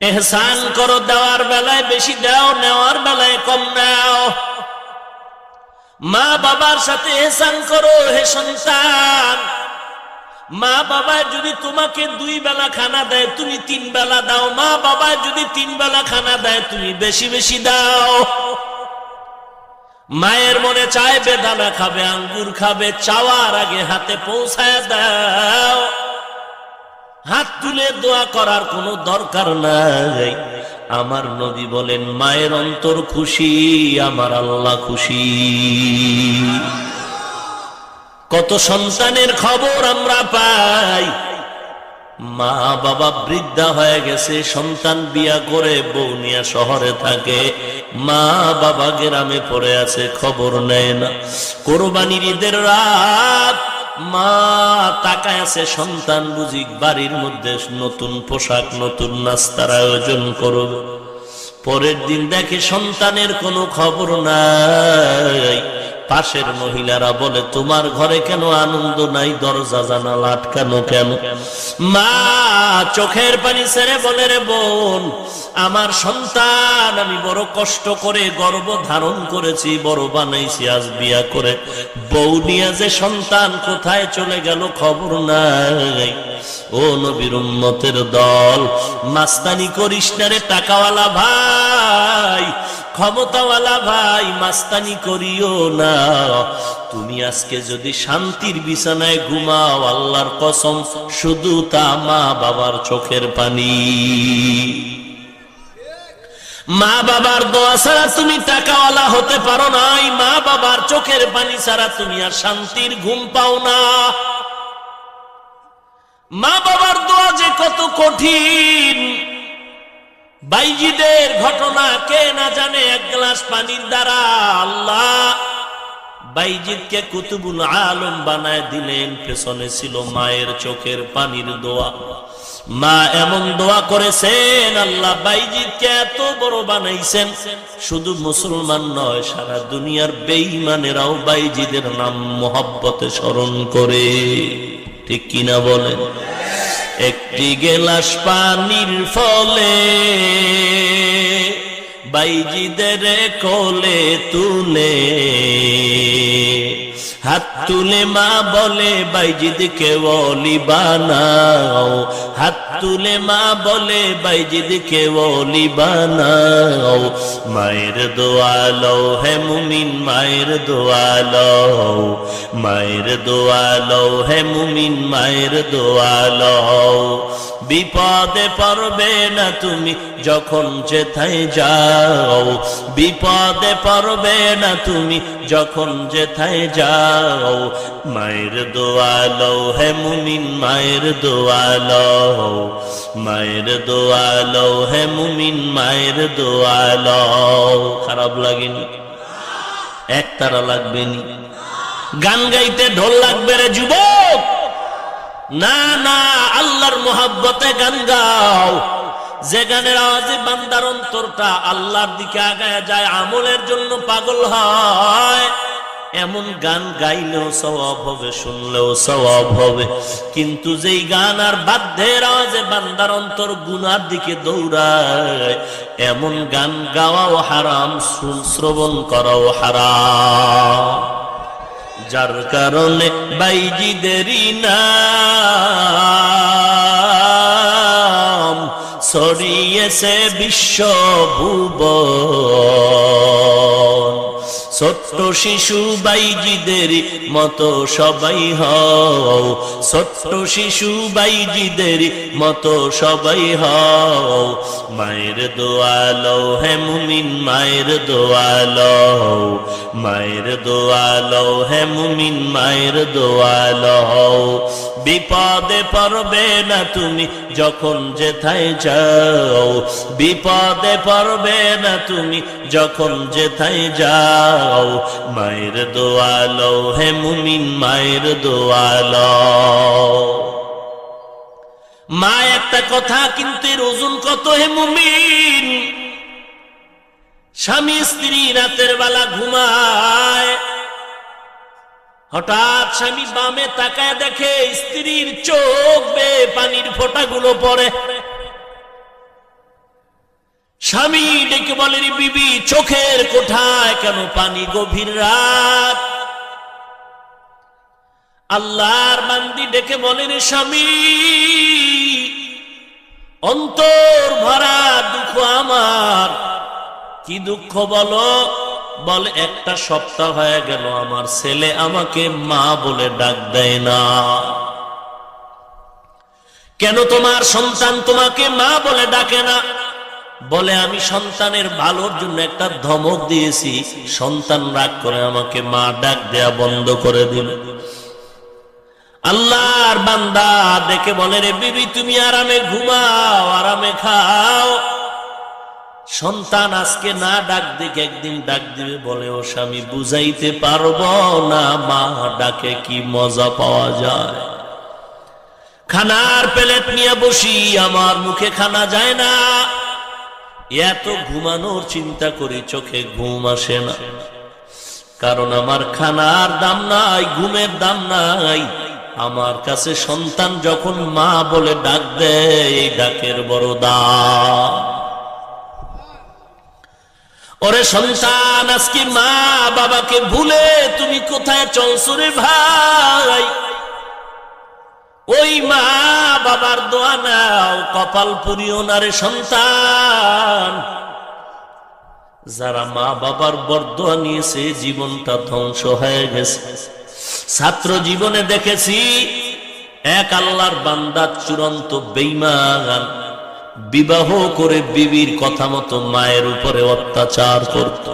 এহসান করো, দেওয়ার বেলায় বেশি দাও, নেওয়ার বেলায় কম নাও। মা বাবার সাথে এহসান করো হে সন্তান। মা বাবা যদি তোমাকে 2 বেলা খানা দেয় তুমি 3 বেলা দাও। মা বাবা যদি 3 বেলা খানা দেয় তুমি বেশি বেশি দাও। মায়ের মনে চায় বেদানা খাবে, আঙ্গুর খাবে, চাওয়ার আগে হাতে পৌঁছায় দাও। হাত তুলে দোয়া করার কোনো দরকার নাই। আমার নবী বলেন, মায়ের অন্তর খুশি, আমার আল্লাহ খুশি। কত সন্তানের খবর আমরা পাই, মা বাবা বৃদ্ধা হয়ে গেছে, সন্তান বিয়া করে বউ নিয়ে শহরে থাকে, মা বাবা গ্রামে পড়ে আছে, খবর নেয় না। কোরবানির ঈদের রাত মা তাকায় আছে, সন্তান বুঝি বাড়ির মধ্যে নতুন পোশাক, নতুন নাস্তার আয়োজন করবে। পরের দিন দেখে সন্তানের কোনো খবর নাই। পাশের মহিলারা বলে, তোমার ঘরে কেন আনন্দ নাই, দরজা জানালা আটকানো কেন? মা চোখের পানি ছেড়ে বলে, রে বোন, আমার সন্তান আমি বড় কষ্ট করে গর্ভ ধারণ করেছি, বড় বানাইছি, আজ বিয়া করে বউ নিয়ে যে সন্তান কোথায় চলে গেল খবর নাই। ও নবীর উম্মতের দল, মাস্তানি করিস না রে টাকাওয়ালা ভাই, ক্ষমতাওয়ালা ভাই, মাস্তানি করিও না। তুমি আজকে যদি শান্তির বিছানায় ঘুমাও, আল্লাহর কসম শুধু তা মা বাবার চোখের পানি। মা বাবার দোয়া ছাড়া তুমি টাকাওয়ালা হতে পারো নাই, মা বাবার চোখের পানি ছাড়া তুমি আর শান্তির ঘুম পাও না। মা বাবার দোয়া যে কত কঠিন, বাইজিদের ঘটনা কে না জানে। 1 গ্লাস পানির দ্বারা আল্লাহ বাইজিদকে কুতুবুল আলম বানায় দিলেন। পেছনে ছিল মায়ের চোখের পানির দোয়া। মা এমন দোয়া করেছেন, আল্লাহ বাইজিদকে এত বড় বানাইছেন। শুধু মুসলমান নয়, সারা দুনিয়ার বেঈমানেরাও বাইজিদের নাম মোহাব্বতে স্মরণ করে। ঠিক কিনা বলেন? একটি গেলাস পানির ফলে বাইজিদের কোলে তুলে, হাত তুলে মা বলে বাইজিদকে ওলি বানাও, হাত তুলে মা বলে বাইজিদকে ওলি বানাও। মায়ের দোয়া লও হে মুমিন, মায়ের দোয়া লও, মায়ের দোয়া লও হে মুমিন, মায়ের দোয়া লও। বিপদে পড়বে না তুমি যখন যেথায় যাও, বিপদে পড়বে না তুমি যখন যেথায় যাও। মায়ের দোয়া লও হে মুমিন, মায়ের দোয়া লও, মায়ের দোয়া লও হে মুমিন, মায়ের দোয়া লও। খারাপ লাগেনি? একতারা লাগবে নি? গান গাইতে ঢোল লাগবে রে যুবক? না না, আল্লাহর মোহাব্বতে গান গাও। যে গানের আওয়াজে বান্দার অন্তরটা আল্লাহর দিকে আগায় যায়, আমলের জন্য পাগল হয়, এমন গান গাইলেও সওয়াব হবে, শুনলেও সওয়াব হবে। কিন্তু যেই গান আর বাদ্যের আওয়াজে বান্দার অন্তর গুনার দিকে দৌড়ায়, এমন গান গাওয়াও হারাম, শ্রবণ করাও হারাম। যার কারণে বাইজিদেরই নাম ছড়িয়েছে বিশ্বভুবন। ছোট্ট শিশু বাইজিদের মতো সবাই হও, ছোট্ট শিশু বাইজিদের মতো সবাই হও। মায়ের দোয়া লও হে মুমিন, মায়ের দোয়া লও, মায়ের দোয়া লও হে মুমিন, মায়ের দোয়া লও। বিপদে পড়বে না তুমি যখন যেথায় যাও, বিপদে পড়বে না তুমি যখন যেথায় যাও। মায়ের দোয়া লও হে মুমিন, মায়ের দোয়া লও। মা একটা কথা, কিন্তু এর ওজন কত হে মুমিন। স্বামী স্ত্রী রাতের বেলা ঘুমায়, হঠাৎ স্বামী বামে তাকায় দেখে স্ত্রীর চোখ বেয়ে পানির ফোঁটাগুলো পড়ে। স্বামী ডেকে বলে, বিবি চোখের কোঠায় কেন পানি? গভীর রাত। আল্লাহর বান্দি ডেকে বলে, রে স্বামী, অন্তর ভরা দুঃখ আমার। কি দুঃখ বলো? বলে, একটা সপ্তাহ হয়ে গেল আমার ছেলে আমাকে মা বলে ডাক দেয় না। কেন তোমার সন্তান তোমাকে মা বলে ডাকে না? বলে, আমি সন্তানের ভালোর জন্য একটা ধমক দিয়েছি, সন্তান রাগ করে আমাকে মা ডাক দেয়া বন্ধ করে দিল। আল্লাহর বান্দা দেখে বলে, রে বিবি তুমি আরামে ঘুমাও, আরামে খাও। সন্তান আজকে না ডাক দিক একদিন ডাক দিবে। বলে, ও স্বামী বুঝাইতে পারবো না, মা ডাকে কি মজা পাওয়া যায়। খানার প্লেট নিয়ে বসি, আমার মুখে খানা যায় না। এত ঘুমানোর চিন্তা করি, চোখে ঘুম আসে না। কারণ আমার খানার দাম নাই, ঘুমের দাম নাই। আমার কাছে সন্তান যখন মা বলে ডাক দেয়, এই ডাকের বড় দাম। ওরে সন্তান, আজকে মা বাবাকে ভুলে তুমি কোথায় চলছো রে ভাই? ওই মা বাবার দোয়া নাও, কপাল পুরিও না রে সন্তান। যারা মা বাবার বরদোয়া নিয়েছে জীবনটা ধ্বংস হয়ে গেছে। ছাত্র জীবনে দেখেছি এক আল্লাহর বান্দা চূড়ান্ত বেঈমান, বিবাহ করে বিবির কথা মতো মায়ের উপরে অত্যাচার করত।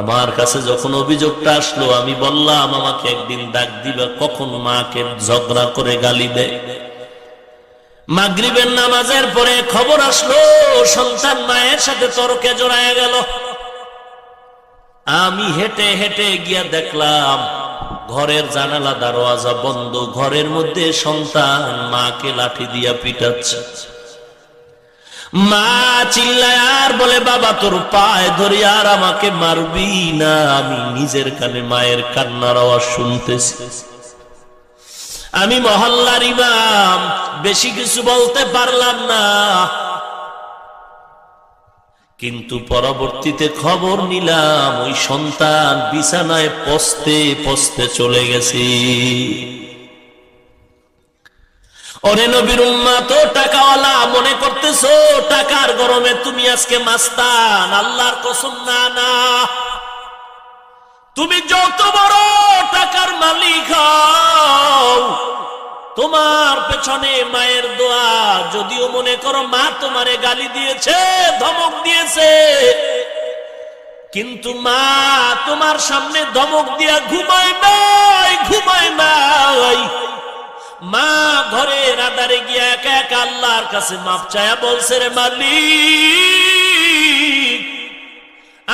আমার কাছে যখন অভিযোগটা আসলো, আমি বললাম আমাকে একদিন ডাক দিবা, কখন মাকে ঝগড়া করে গালি দেয়। মাগরিবের নামাজের পরে খবর আসলো সন্তান মায়ের সাথে তর্কে জড়ায় গেল। আমি হেঁটে হেঁটে গিয়া দেখলাম ঘরের জানালা দরওয়াজা বন্ধ, ঘরের মধ্যে সন্তান মাকে লাঠি দিয়া পিটাচ্ছে। মা চিল্লায় আর বলে, বাবা তোর পায়ে ধরি আর আমাকে মারবি না। আমি নিজের কানে মায়ের কান্নার আওয়াজ শুনতেছি। আমি মহল্লার ইমাম, বেশি কিছু বলতে পারলাম না। কিন্তু পরবর্তীতে খবর নিলাম ওই সন্তান বিছানায় পচতে পচতে চলে গেছে। ওরে নবীর উম্মত, টাকাওয়ালা মনে করতেছো টাকার গরমে তুমি আজকে মাস্তান? আল্লাহর কসম, না না। তুমি যত বড় টাকার মালিক হও, তোমার পেছনে মায়ের দোয়া। যদিও মনে করো মা তোমারে গালি দিয়েছে, ধমক দিয়েছে, কিন্তু মা তোমার সামনে ধমক দিয়া ঘুমায় নাই, ঘুমায় নাই। মা ঘরের আধারে গিয়া একা একা আল্লাহর কাছে মাপ চায়া বলছে, রে মালিক,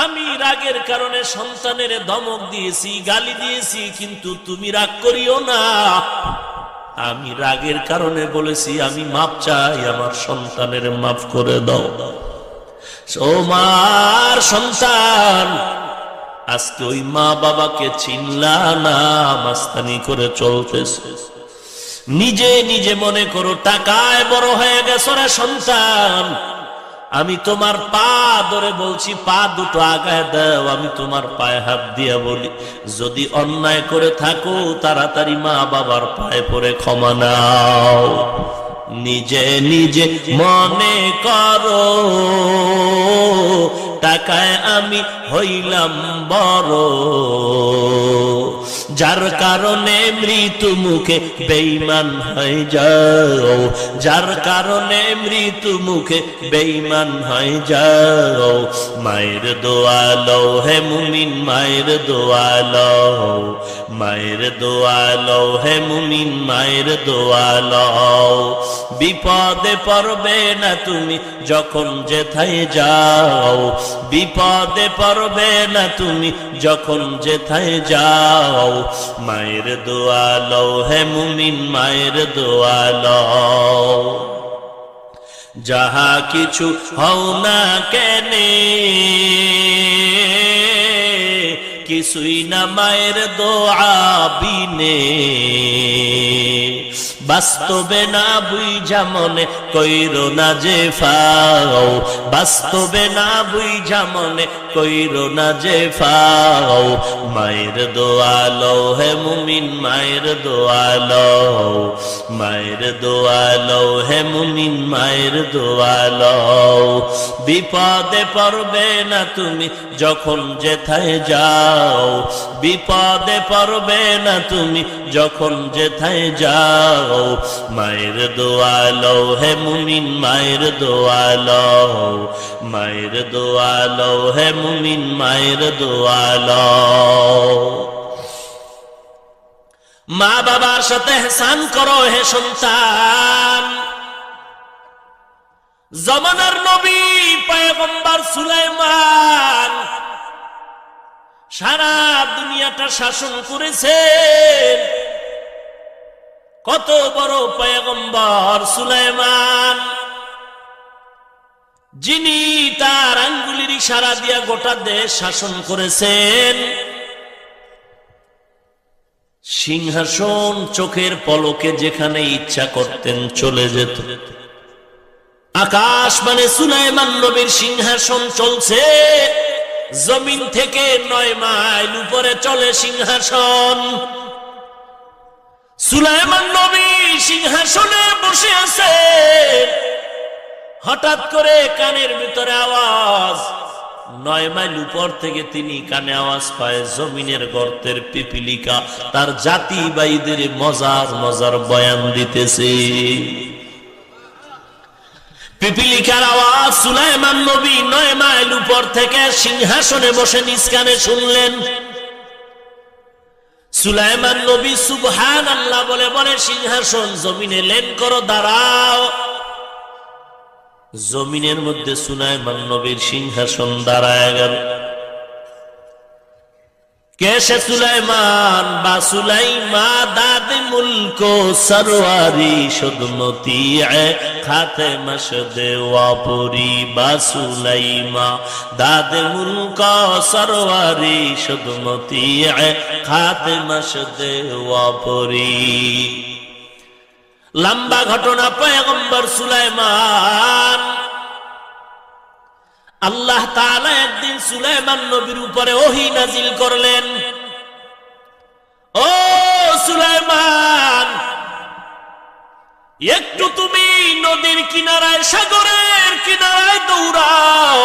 আমি রাগের কারণে সন্তানের ধমক দিয়েছি, গালি দিয়েছি, কিন্তু তুমি রাগ করিও না। আমি রাগের কারণে বলেছি, আমি মাপ চাই, আমার সন্তানের মাফ করে দাও। ও মার সন্তান, আজকে ওই মা বাবাকে চিনলা না, মাস্তানি করে চলতেছে। নিজে নিজে মনে করো টাকায় বড় হয়ে গেছো রে সন্তান। আমি তোমার পা ধরে বলছি, পা দুটো আগায় দাও। আমি তোমার পায়ে হাত দিয়া বলি, যদি অন্যায় করে থাকো তাড়াতাড়ি মা বাবার পায়ে পড়ে ক্ষমা নাও। নিজে নিজে মনে করো টাকায় আমি হইলাম বড়, যার কারণে মৃত্যু মুখে বেঈমান হয়ে যাও, যার কারণে মৃত্যু মুখে বেঈমান হয়ে যাও। মায়ের দোয়া লও হে মুমিন, মায়ের দোয়া লও, মায়ের দোয়া লও হে মুমিন, মায়ের দোয়া লও। বিপদে পড়বে না তুমি যখন যেথায় যাও, বিপদে পড়বে না তুমি যখন যেথায় যাও। মায়ের দোয়া লও হে মুমিন, মায়ের দোয়া লও। যাহা কিছু হও না কেনে, কিছুই না মায়ের দোয়া বিনে, বাস্তবে না বুঝা মনে কইরো না যে ফাও, বাস্তবে না বুঝা মনে কইরো না যে ফাও, মায়ের দোয়া লও হে মুমিন মায়ের দোয়া লও, মায়ের দোয়া লও হে মুমিন মায়ের দোয়া লও। বিপদে পড়বে না তুমি যখন যেথায় যাও, বিপদে পড়বে না তুমি যখন যেথায় যাও, মায়ের দোয়া লও হে মুমিন মায়ের দোয়া লও, মায়ের দোয়া লও হে মুমিন মায়ের দোয়া লও। মা বাবার সাথে ইহসান করো হে সন্তান। জমানার নবী পয়গম্বর সুলাইমান সারা দুনিয়াটা শাসন করেছেন। কত বড় পয়গম্বর সুলাইমান, যিনি তার আঙ্গুলের ইশারা দিয়া গোটা দেশ শাসন করেছেন। সিংহাসন চোখের পলকে যেখানে ইচ্ছা করতেন চলে যেত। আকাশ মানে সুলাইমান নবীর সিংহাসন চলছে, জমিন থেকে 9 মাইল উপরে চলে সিংহাসন। সুলাইমান নবী সিংহাসনে বসে আছে, হঠাৎ করে কানের ভিতরে আওয়াজ। 9 মাইল উপর থেকে তিনি কানে আওয়াজ পায়, জমিনের গর্তের পিপিলিকা তার জাতি ভাইদের মজার মজার বয়ান দিতেছে। পিপিলিকার আওয়াজ সুলাইমান নবী 9 মাইল উপর থেকে সিংহাসনে বসে নিজ কানে শুনলেন। সুলাইমান নবী সুবহানাল্লাহ বলে বলে সিংহাসন জমিনে লেন করো, দাঁড়াও। জমিনের মধ্যে সুলাইমান নবীর সিংহাসন দাঁড়ায় গেল। कैसे सुलाइमान बा सुलाइमा दाद मुल्को सरवारी शुदमती खाते मशद वापुरी बा सुलाइमा दाद मुल्को सरवारी शुदमती खाते मशद वापुरी। लंबा घटना पैगंबर सुलाइमान আল্লাহ তাআলা একদিন সুলাইমান নবীর উপরে ওহী নাজিল করলেন। ও সুলাইমান, একটু তুমি নদীর কিনারায় সাগরের কিনারায় দৌড়াও,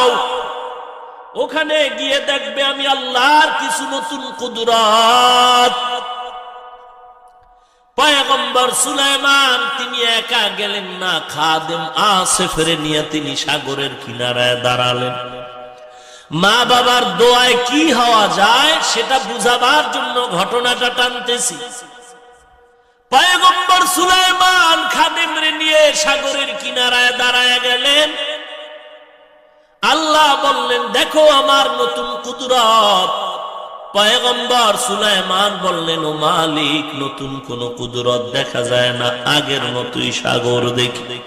ওখানে গিয়ে দেখবে আমি আল্লাহর কিছু নতুন কুদরত। পয়গম্বর সুলাইমান তিনি একা গেলেন না, খাদেম আসিফের নিয়ে তিনি সাগরের কিনারায় দাঁড়ালেন। মা বাবার দোয়ায় কি হওয়া যায় সেটা বুঝাবার জন্য ঘটনাটা টানতেছি। পয়গম্বর সুলাইমান খাদেমরে নিয়ে সাগরের কিনারায় দাঁড়ায় গেলেন। আল্লাহ বললেন, দেখো আমার নতুন কুদরত। পয়গম্বর সুলাইমান বললেন, ও মালিক, নতুন কোন কুদরত দেখা যায় না, আগের মতোই সাগর দেখি।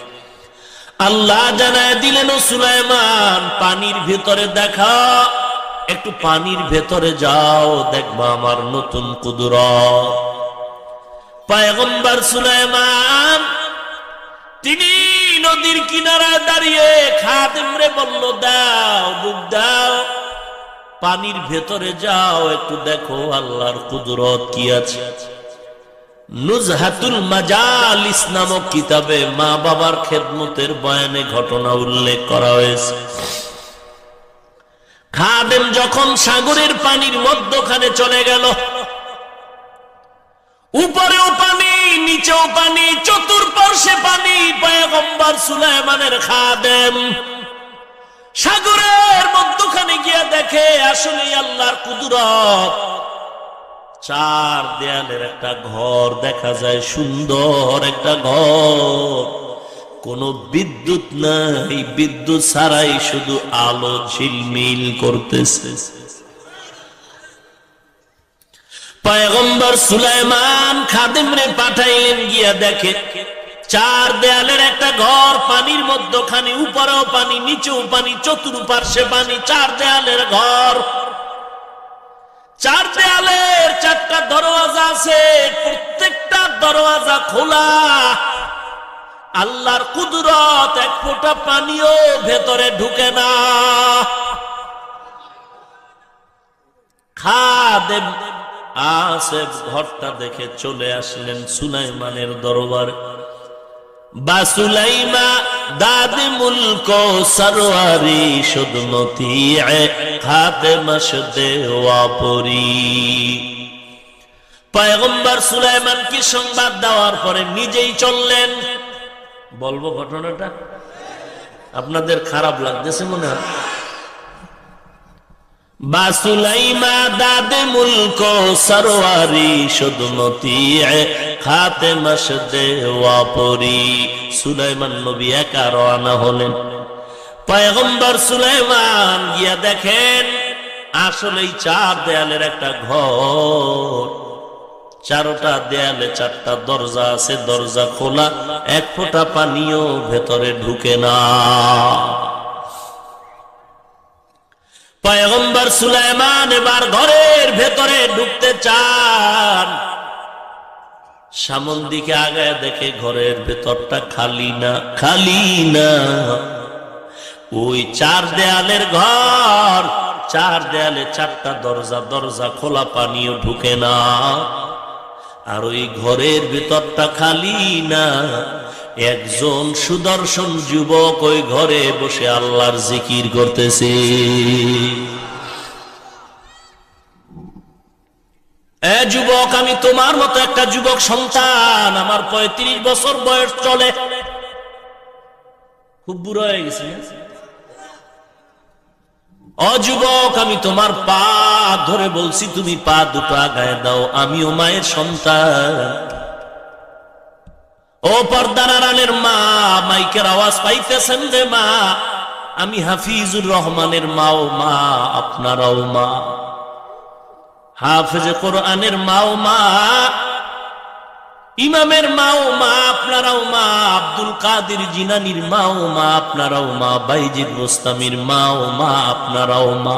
আল্লাহ জানায় দিলেন, ও সুলাইমান, পানির ভেতরে দেখা, একটু পানির ভেতরে যাও, দেখবা আমার নতুন কুদরত। পয়গম্বর সুলাইমান তিনি নদীর কিনারায় দাঁড়িয়ে খাদেমরে বলল, দাও ডুব দাও, পানির ভেতরে যাও, একটু দেখো আল্লাহর কুদরত কি আছে। নুজহাতুল মাজালিস নামক কিতাবে মা বাবার খেদমতের বয়ানে ঘটনা উল্লেখ করা হয়েছে। খাদেম যখন সাগরের পানির মধ্যখানে চলে গেল, উপরেও পানি নিচেও পানি, চতুর্পার্শ্বে পানি, পয়গম্বর সুলাইমানের খাদেম সাগরের মধ্যখানে গিয়ে দেখে আসলে আল্লাহর কুদরত। 4 দেয়ালের একটা ঘর দেখা যায়, সুন্দর একটা ঘর, কোন বিদ্যুৎ নাই, বিদ্যুৎ ছাড়াই শুধু আলো ঝিলমিল করতেছে। পয়গম্বর সুলাইমান খাদেমরে পাঠাইলেন, গিয়া দেখে 4 দেয়ালের একটা ঘর, পানির মধ্যখানে, উপরেও পানি নিচেও পানি, চতুর্পার্শ্বে পানি, 4 দেয়ালের ঘর। চার দেয়ালের চারটা দরওয়াজা আছে, প্রত্যেকটা দরওয়াজা খোলা। আল্লাহর কুদরত, এক ফোঁটা পানিও ভেতরে ঢুকে না। খাদেম আসেফ ঘরটা দেখে চলে আসলেন সুলাইমানের দরবারে। বা সুলাইমা দাদি মুলক সরওয়ারি শুদমতি খাদেম শদে ওয়াপরি। পয়গম্বর সুলাইমান কি সংবাদ দেওয়ার পরে নিজেই চললেন। বলবো ঘটনাটা, আপনাদের খারাপ লাগতেছে মনে হয়। বা সুলাইমা দাদে মুলক সরওয়ারি শুদমতি খাতেমা শদে ওয়াপরি। সুলাইমান নবী একা রওনা হলেন। পয়গম্বর সুলাইমান গিয়া দেখেন আসলেই চার দেয়ালের একটা ঘর, চারটা দেয়ালে চারটা দরজা আছে, দরজা খোলা, এক ফোঁটা পানিও ভেতরে ঢুকে না। পয়গম্বর সুলাইমান এবার ঘরের ভেতরে ঢুকতে চান, সামন দিকে আগায় দেখে ঘরের ভেতরটা খালি না, খালি না। ওই চার দেয়ালের ঘর, চার দেয়ালে চারটা দরজা, দরজা খোলা, পানিও ঢুকে না। আর ওই ঘরের ভেতরটা খালি না। একজন সুদর্শন যুবক ওই ঘরে বসে আল্লাহর জিকির করতেছে। এ যুবক, আমি তোমার মতো একটা যুবক সন্তান, আমার 35 বছর বয়স চলে। খুব বুড়ো হয়ে গেছি। অযুবক, আমি তোমার পা ধরে বলছি, তুমি পা দুটো আগায় দাও, আমিও মায়ের সন্তান। ও পর্দার আড়ালের মা, মাইকের আওয়াজ পাইতেছেন রে মা, আমি হাফিজুর রহমানের মাও মা, আপনারাও মা। হাফেজে কোরআনের মাও মা, ইমামের মাও মা, আপনারাও মা। আব্দুল কাদের জিলানীর মাও মা, আপনারাও মা। বাইজিদ বোস্তামির মাও মা, আপনারাও মা।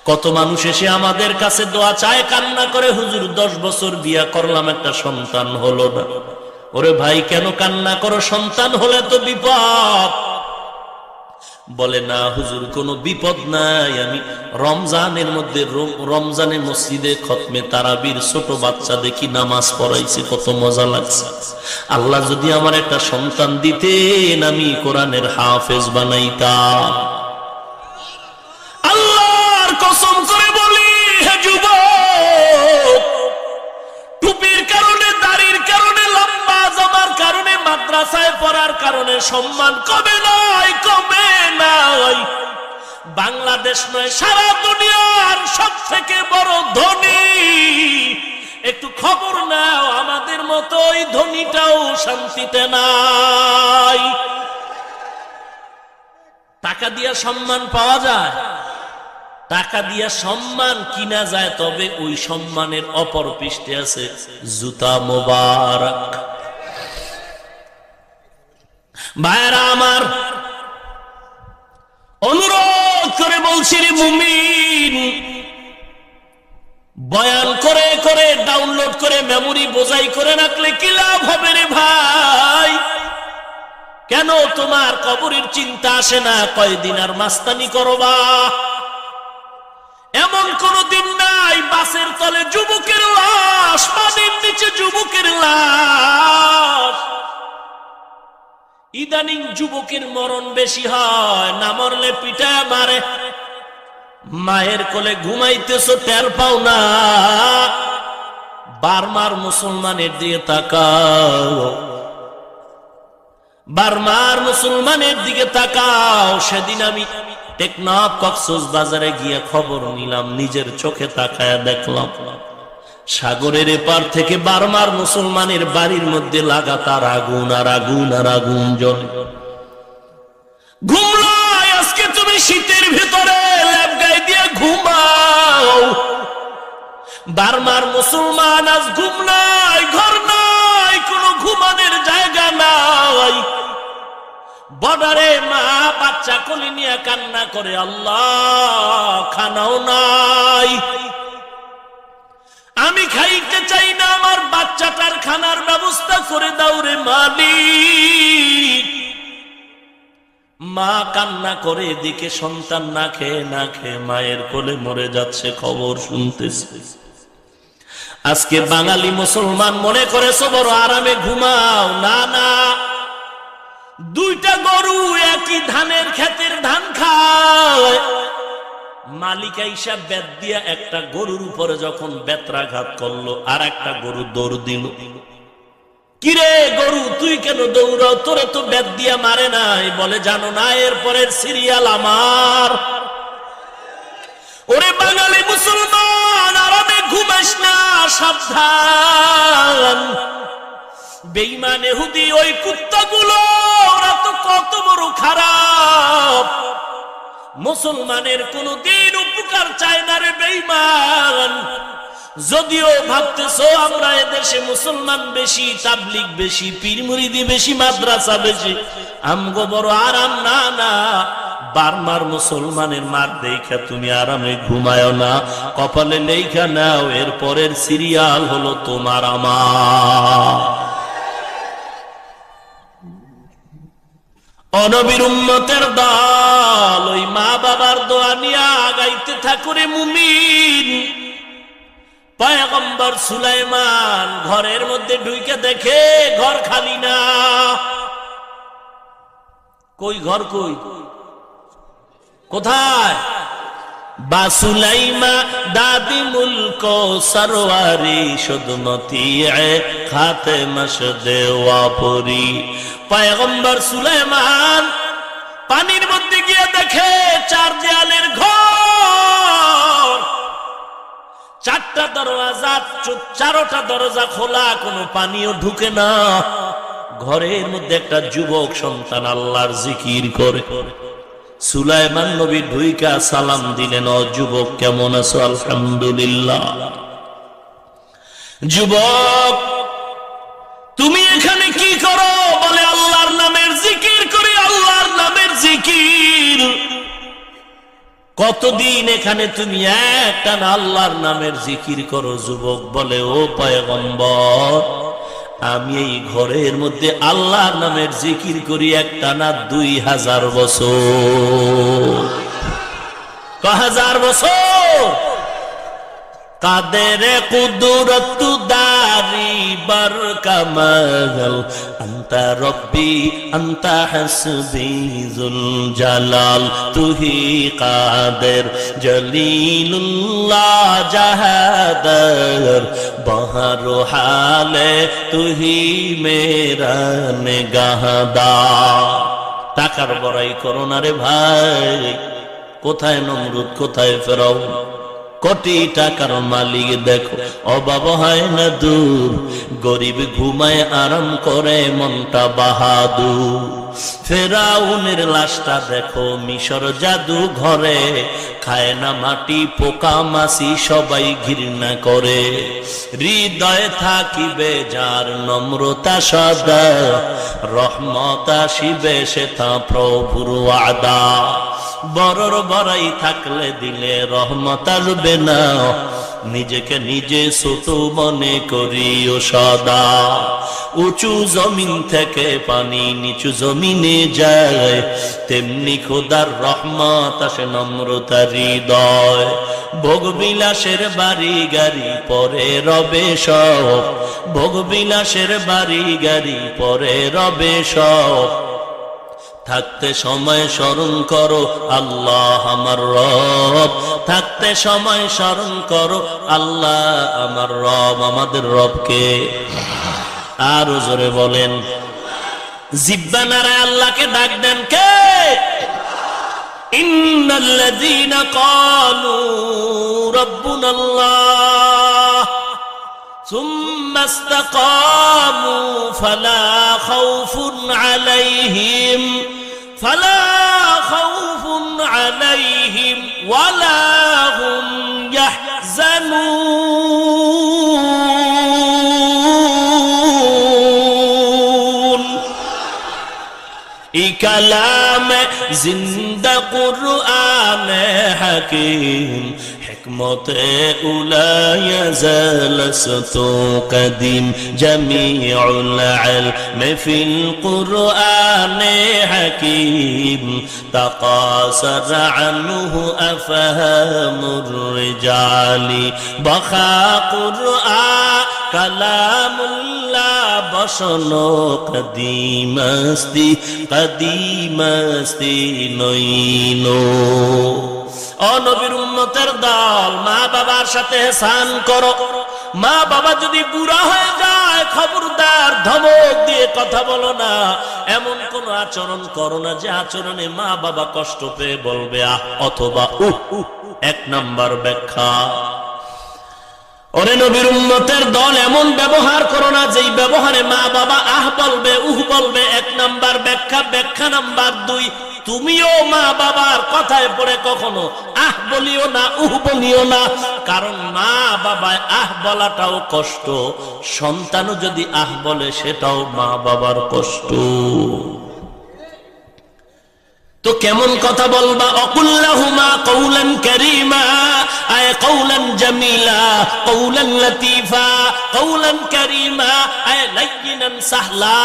কত মানুষ এসে আমাদের কাছে দোয়া চায়, কান্না করে, হুজুর 10 বছর বিয়া করলাম, একটা সন্তান হলো না। ওরে ভাই, কেন কান্না করো? সন্তান হলে তো বিপদ। বলে না হুজুর, কোনো বিপদ নাই, আমি রমজানের মধ্যে, রমজানে মসজিদে খতমে তারাবির ছোট বাচ্চা দেখি, নামাজ পড়াইছে, কত মজা লাগছে। আল্লাহ যদি আমার একটা সন্তান দিতেন, আমি কোরআনের হাফেজ বানাইতাম। আল্লাহর কসম করে বলি, হে যুবক, টুপির কারণে, দাড়ির কারণে, লম্বা জামার কারণে, মাদ্রাসায় পড়ার কারণে সম্মান কমে নাই, কমে নাই। বাংলাদেশ নয়, সারা দুনিয়ার সব থেকে বড় ধনী। একটু খবর নাও, আমাদের মতো ওই ধনীটাও শান্তিতে নাই। টাকা দিয়া সম্মান পাওয়া যায়, টাকা দিয়া সম্মান কিনা যায়, তবে ওই সম্মানের অপর পৃষ্ঠে আছে জুতা মোবারক। ভাইরা আমার, অনুরোধ করে বলছি রে মুমিন, বয়ান করে করে, ডাউনলোড করে, মেমোরি বোঝাই করে রাখলে কি লাভ হবে রে ভাই? কেন তোমার কবরের চিন্তা আসে না? কয়দিন আর মাস্তানি করবা? এমন কোন দিন নাই বাসের তলে যুবকের লাশ, পানির নিচে যুবকের লাশ। ইদানিং যুবকের মরণ বেশি হয়, না মরলে পিটায় মারে। মায়ের কোলে ঘুমাইতেছো, টের পাও না। বার্মার মুসলমানের দিকে তাকাও, বার্মার মুসলমানের দিকে তাকাও। সেদিন আমি টেকনাফ কক্সবাজারে গিয়ে খবর নিলাম, নিজের চোখে তাকায়া দেখলাম, সাগরের এপার থেকে বার্মার মুসলমানের বাড়ির মধ্যে লাগাতার আগুন আর আগুন আর আগুন জ্বলে। ঘুমাই, আজকে তুমি শীতের ভিতরে ল্যাব গায়ে দিয়ে ঘুমাও। বার্মার মুসলমান আজ ঘুম নাই, ঘর নাই, কোনো ঘুমানোর জায়গা নাই। বর্ডারে মা বাচ্চা কোলে নিয়ে কান্না করে, আল্লাহ খানাও নাই। আমি খাইতে চাই না, আমার বাচ্চাটার খানার ব্যবস্থা করে দাও রে মালিক। মা কান্না করে, এদিকে সন্তান না খেয়ে মায়ের কোলে মরে যাচ্ছে, খবর শুনতেছে। আজকে বাঙালি মুসলমান মনে করেছো বড় আরামে ঘুমাও। না না, দুইটা গরু একই ধানের ক্ষেতের ধান খায়। মালিক আইসা বেত দিয়া একটা গরুর উপরে যখন বেত্রাঘাত করলো, আর একটা গরু দৌড় দিল। কিরে গরু, তুই কেন দৌড়াও? তোরে তো বেত দিয়া মারে নাই। বলে জানো না, এরপরের সিরিয়াল আমার। ওরে বাঙালি মুসলমান, আরামে ঘুমাস না, সাবধান। বেঈমান ইহুদি ওই কুত্তাগুলো, ওরা তো কত বড় খারাপ। মুসলমানের কোনদিন উপকার চায় না রে বেঈমান। যদিও ভাবতেছো আমরা এদেশে মুসলমান বেশি, তাবলিগ বেশি, পীর মুরিদি বেশি, মাদ্রাসা বেশি, আমগো বড় আরাম। না না, বারমার মুসলমানের মার দেখা তুমি আরামে ঘুমায় না, কপালে লেখা নাও, এর পরের সিরিয়াল হলো তোমার আমার। অনবীর উম্মতের দল ওই মা বাবার দোয়া নিয়ে আগাইতে থাকুরে মুমিন। পয়গম্বর সুলাইমান ঘরের মধ্যে ঢুকে দেখে ঘর খালি না। কই ঘর, কই কোথায়? বাসুলাইমা দাদি মুলক সরওয়ারি সুদমতি খাতে মশদে ওয়াপরি। পয়গম্বর সুলাইমান পানির মধ্যে গিয়ে দেখে চার দেয়ালের ঘর, চারটা দরজা, চারোটা দরজা খোলা, কোনো পানিও ঢুকে না। ঘরের মধ্যে একটা যুবক সন্তান আল্লাহর জিকির করে। সুলাইমান নবী ঢুইকা সালাম দিলেন, ও যুবক কেমন আছো? আলহামদুলিল্লাহ। যুবক তুমি এখানে কি করো? বলে আল্লাহর নামের জিকির করি, আল্লাহর নামের জিকির। কতদিন এখানে তুমি একটানা আল্লাহর নামের জিকির করো? যুবক বলে, ও পয়গম্বর, আমি এই ঘরের মধ্যে আল্লাহর নামের জিকির করি একটানা 2000 বছর। 1000 বছর। কাদের কুদরত দারি বার কামাল, আন্তা রব্বি আন্তা হাসবি যুল জালাল, তুহি কাদের জলিলুল্লাহ জাহাদার, বহর হালে তুহি মেরা নিগাহদা। টাকার বড়াই করো না রে ভাই। কোথায় নমরুদ, কোথায় ফেরাউন? কোটি টাকার মালিক দেখো, অভাব হয় না দূর। গরিব ঘুমায় আরাম করে, মনটা বাহাদুর। ফেরাউনের লাশটা দেখো মিশর জাদু ঘরে, খায় না মাটি, পোকা মাছি সবাই ঘৃণা করে। হৃদয়ে থাকিবে যার নম্রতা সদা, রহমত আসিবে সেথা প্রভুর ওয়াদা। বড়র বড়াই থাকলে দিলে রহমত আসবে না, নিজেকে নিজে ছোট মনে করিও সদা। উঁচু জমিন থেকে পানি নিচু জমিনে যায়, তেমনি খোদার রহমত আসে নম্রতার হৃদয়। ভোগবিলাসের বাড়ি গাড়ি পরে রবে সব, ভোগবিলাসের বাড়ি গাড়ি পরে রবে সব। থাকতে সময় স্মরণ করো আল্লাহ আমার রব, থাকতে সময় স্মরণ করো আল্লাহ আমার রব। আমাদের রবকে আরো জোরে বলেন। জিব্বা নারায় আল্লাহকে ডাক দেন কে? ইন্নাল্লাযীনা ক্বালু রাব্বুনাল্লাহ সুম্মা ইসতাকামু ফালা খাউফুন আলাইহিম ওয়ালা হুম ইয়াহজানুন। এই কালাম জিন্দা কুরআন হাকিম, حکمت اولا یزلست قدیم جمیع العلم فی القرآن حکیم تقاصر عنه افهام الرجال بخا قرآن کلام اللہ بشنو قدیم استی নইনো। ও নবীর উম্মতের দল, মা বাবার সাথে এহসান করো। মা বাবা যদি বুড়া হয়ে যায় খবরদার ধমক দিয়ে কথা বলো না, এমন কোন আচরণ করো না যে আচরণে মা বাবা কষ্ট পেয়ে বলবে আহ অথবা উহ। এক নাম্বার ব্যাখ্যা, ওরে নবীর উম্মতের দল, এমন ব্যবহার করো না যেই ব্যবহারে মা বাবা আহ বলবে উহ বলবে। এক নাম্বার ব্যাখ্যা। ব্যাখ্যা নাম্বার 2, তুমিও মা বাবার কথায় পড়ে কখনো আহ বলিও না উহ বলিও না, কারণ মা বাবায় আহ বলাটাও কষ্ট, সন্তানও যদি আহ বলে সেটাও মা বাবার কষ্ট। তো কেমন কথা বলবা? অকুল্লাহুমা কওলান কারীমা, আয় কওলান জামিলা, কওলান লতীফা, কওলান কারীমা, আয় লাইয়িনান সাহলা।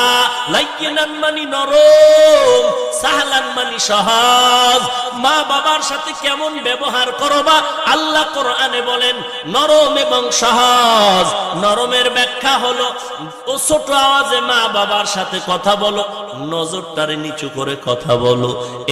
লাইয়িনান মানে নরম, সাহলান মানে সহজ। মা বাবার সাথে কেমন ব্যবহার করবা? আল্লাহ কোরআনে বলেন নরম এবং সহজ। নরমের ব্যাখ্যা হলো ও ছোট আওয়াজে মা বাবার সাথে কথা বলো, নজরটারে নিচু করে কথা বলো,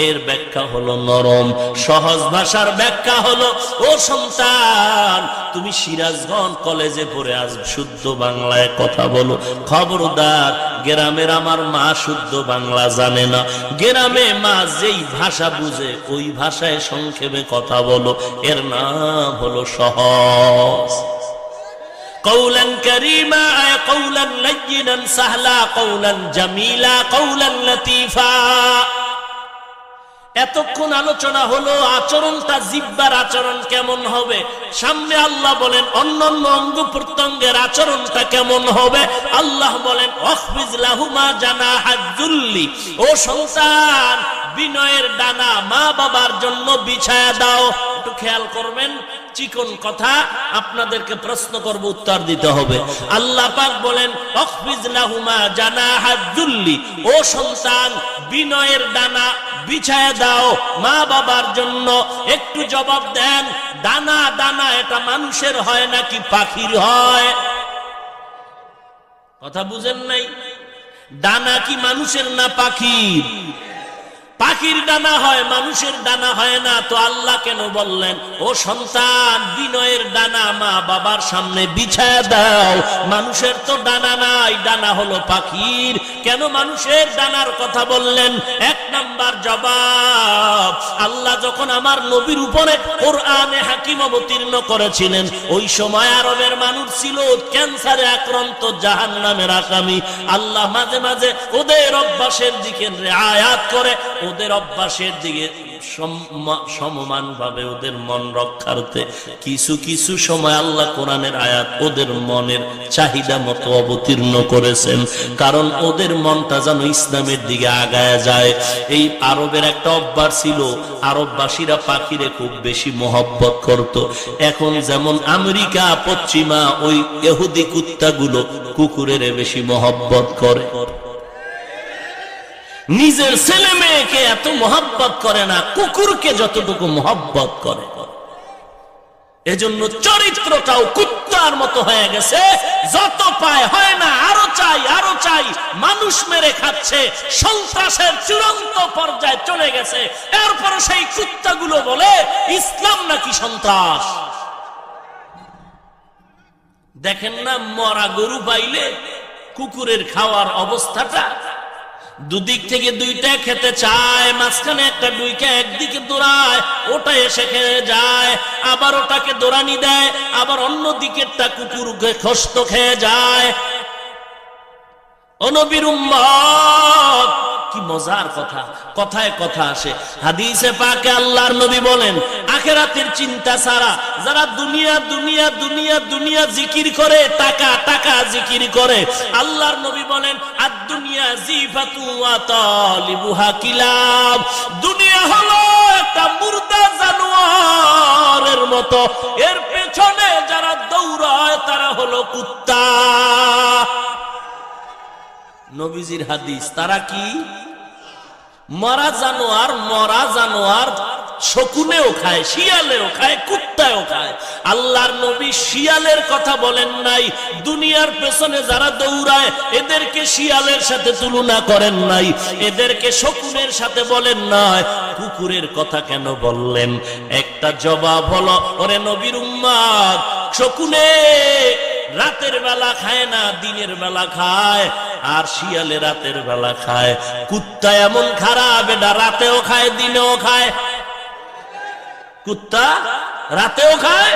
এর ব্যাখ্যা হলো নরম। সহজ ভাষার ব্যাখ্যা হলো ও সন্তান, তুমি সিরাজগঞ্জ কলেজে পড়ে আজ শুদ্ধ বাংলায় কথা বলো। খবরদার, গ্রামের আমার মা শুদ্ধ বাংলা জানে না, গ্রামে মা যেই ভাষা বুঝে ওই ভাষায় সংক্ষেপে কথা বলো, এর নাম হলো সহজ। কওলান কারীমা, আয় কওলান লাইয়িনান সাহলা, কওলান জামিলা, কওলান লতীফা। এতক্ষণ আলোচনা হলো আচরণটা, জিহ্বার আচরণ কেমন হবে। সামনে আল্লাহ বলেন অন্যান্য অঙ্গ প্রত্যঙ্গের আচরণটা কেমন হবে। আল্লাহ বলেন ওয়াখফিজ লাহুমা জানাহাজ যুল্লি, ও সন্তান বিনয়ের ডানা মা বাবার জন্য বিছায়া দাও। একটু খেয়াল করবেন, চিকন কথা, আপনাদেরকে প্রশ্ন করব, উত্তর দিতে হবে। আল্লাহ পাক বলেন ওয়াখফিজ লাহুমা জানাহাজ যুল্লি, ও সন্তান বিনয়ের ডানা বিছায়া দাও মা বাবার জন্য। একটু জবাব দেন, ডানা ডানা এটা মানুষের হয় নাকি পাখির হয়? কথা বুঝেন নাই? ডানা কি মানুষের না পাখির? পাখির ডানা হয়, মানুষের ডানা হয় না। তো আল্লাহ কেন বললেন ও সন্তান বিনয়ের ডানা মা বাবার সামনে বিছায়া দাও? মানুষের তো ডানা নাই, ডানা হলো পাখির। কেন মানুষের ডানার কথা বললেন? এক নাম্বার জবাব, আল্লাহ যখন আমার নবীর উপরে কোরআনে হাকিম অবতীর্ণ করেছিলেন, ওই সময় আরবের মানুষ ছিল ক্যান্সারে আক্রান্ত, জাহান্নামের আসামি। আল্লাহ মাঝে মাঝে ওদের অভ্যাসের দিকে আয়াত করে, ওদের অভ্যাসের দিকে সমমান ভাবে ওদের মন রক্ষার্থে কিছু কিছু সময় আল্লাহ কোরআনের আয়াত ওদের মনের চাহিদা মতো অবতীর্ণ করেছেন, কারণ ওদের মনটা যেন ইসলামের দিকে আগায় যায়। এই আরবের একটা অভ্যাস ছিল, আরববাসীরা পাখিরে খুব বেশি মহব্বত করত। এখন যেমন আমেরিকা পশ্চিমা ওই ইহুদি কুত্তাগুলো কুকুরের বেশি মহব্বত করে। নিজের ছেলে মেয়েকে এত মহব্বত করে না, কুকুরকে যতটুকু মহব্বত করে। এজন্য চরিত্রটাও কুত্তার মতো হয়ে গেছে, যত পায় হয় না, আরো চাই আরো চাই, মানুষ মেরে খাচ্ছে, সন্ত্রাসের চূড়ান্ত পর্যায়ে চলে গেছে। এরপর সেই কুত্তাগুলো বলে ইসলাম নাকি সন্ত্রাস। দেখেন না, মরা গরু পাইলে কুকুরের খাওয়ার অবস্থাটা, দুদিক থেকে দুইটা খেতে চায়, মাঝখানে একটা ডুইকা একদিকে দৌড়ায়, ওটা এসে খেয়ে যায়, আবার ওটাকে দৌড়ানি দেয়, আবার অন্য দিকেরটা কুকুরকে খস্ত খেয়ে যায়। ও নবীর উম্মত, কি মজার কথা, কথায় কথা আসে। হাদিসে পাকে আল্লাহর নবী বলেন আখিরাতের চিন্তা ছাড়া যারা দুনিয়া দুনিয়া দুনিয়া দুনিয়া জিকির করে, টাকা টাকা জিকির করে, আল্লাহর নবী বলেন আদ-দুনিয়া জিফাতু ওয়া তালিবুহা কিলাব। দুনিয়া হলো একটা মুর্দা জানোয়ারের মতো। এর পেছনে যারা দৌড়ায় তারা হলো কুত্তা। নবীজির হাদিস, তারা কি? মরা জানোয়ার শকুনেও খায়, শিয়ালেও খায়, কুত্তাও খায়। আল্লাহর নবী শিয়ালের কথা বলেন নাই। দুনিয়ার পেছনে যারা দৌড়ায় এদেরকে শিয়ালের সাথে তুলনা করেন নাই, এদেরকে শকুনের সাথে বলেন নাই। কুকুরের কথা কেন বললেন? একটা জবাব হলো, ওরে নবীর উম্মত, শকুনে রাতের বেলা খায় না, দিনের বেলা খায়, আর শিয়ালে রাতের বেলা খায়। কুত্তা এমন খারাপ, এটা রাতেও খায় দিনেও খায়। কুত্তা রাতেও খায়,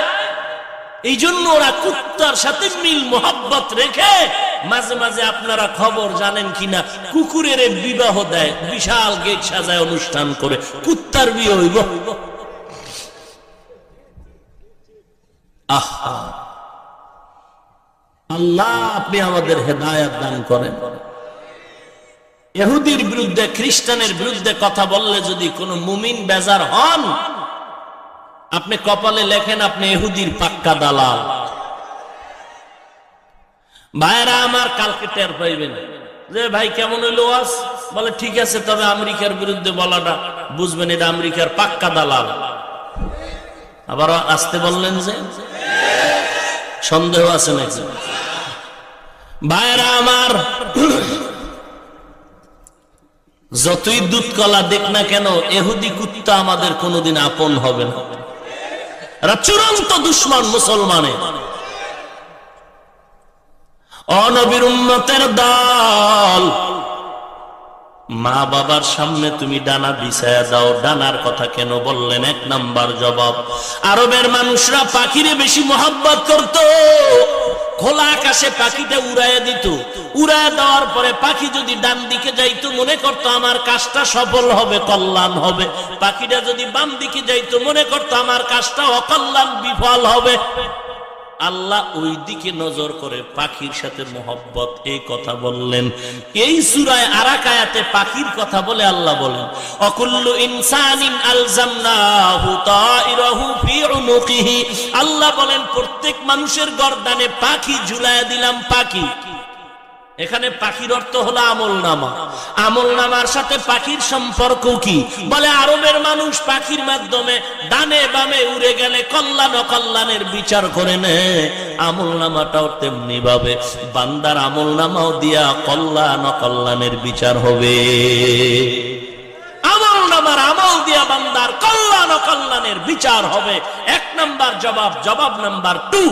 এই জন্য ওরা কুত্তার সাথে মিল মোহাব্বত রেখে মাঝে মাঝে, আপনারা খবর জানেন কিনা, কুকুরের বিবাহ দেয়, বিশাল গেট সাজায় অনুষ্ঠান করে। কুত্তার বিয়ে হইব? আহা, আল্লাহ আপনি আমাদের হেদায়েত দান করেন। ইহুদির বিরুদ্ধে, খ্রিস্টানের বিরুদ্ধে কথা বললে যদি কোনো মুমিন বেজার হন, আপনি কপালে লেখেন আপনি ইহুদির পাক্কা দালাল। ভাইরা আমার, কালকে টের পাইবেন যে ভাই কেমন হইলো ওয়াজ, বলে ঠিক আছে, তবে আমেরিকার বিরুদ্ধে বলাটা বুঝবেন এটা আমেরিকার পাক্কা দালাল। আবার আসতে বললেন যে সন্দেহ আছে নাকি? ভাইরা আমার, যতই দুধ কলা দেখ না কেন, ইহুদি কুত্তা আমাদের কোনোদিন আপন হবে না। এরা চূড়ান্ত দুশমন মুসলমানের। অনবীর উম্মতের দল, মা বাবার সামনে তুমি ডানা বিছায়া দাও। ডানার কথা কেন বললেন? এক নাম্বার জবাব, আরবের মানুষরা পাখিরে বেশি মহব্বত করত। খোলা আকাশে পাখিটা উড়াইয়া দিত, উড়াইয়া দেওয়ার পরে পাখি যদি ডান দিকে যাইতো মনে করতো আমার কাজটা সফল হবে, কল্যাণ হবে। পাখিটা যদি বাম দিকে যাইতো মনে করতো আমার কাজটা অকল্যাণ, বিফল হবে। আল্লাহ ওই দিকে নজর করে পাখির সাথে মোহব্বত, এই কথা বললেন। এই সূরায় আরাক আয়াতে পাখির কথা বলে আল্লাহ বলেন, অকুল্লু ইনসানিন আলজামনাহু তাইরাহু ফি উনুকিহি। আল্লাহ বলেন প্রত্যেক মানুষের গর্দানে পাখি ঝুলাইয়া দিলাম। পাখি, এখানে পাখির অর্থ হলো আমল নামা। আমল নামার সাথে পাখির সম্পর্ক কি? বলে আরবের মানুষ পাখির মাধ্যমে ডানে বামে উড়ে গেলে কল্যাণ অকল্যাণের বিচার করে নেয়। আমল নামাটাও তেমনি ভাবে বান্দার আমল নামাও দিয়া কল্যাণ অকল্যাণের বিচার হবে। আমল নামার আমল দিয়া বান্দার কল্যাণ অকল্যাণের বিচার হবে। এক নাম্বার জবাব। জবাব নাম্বার 2,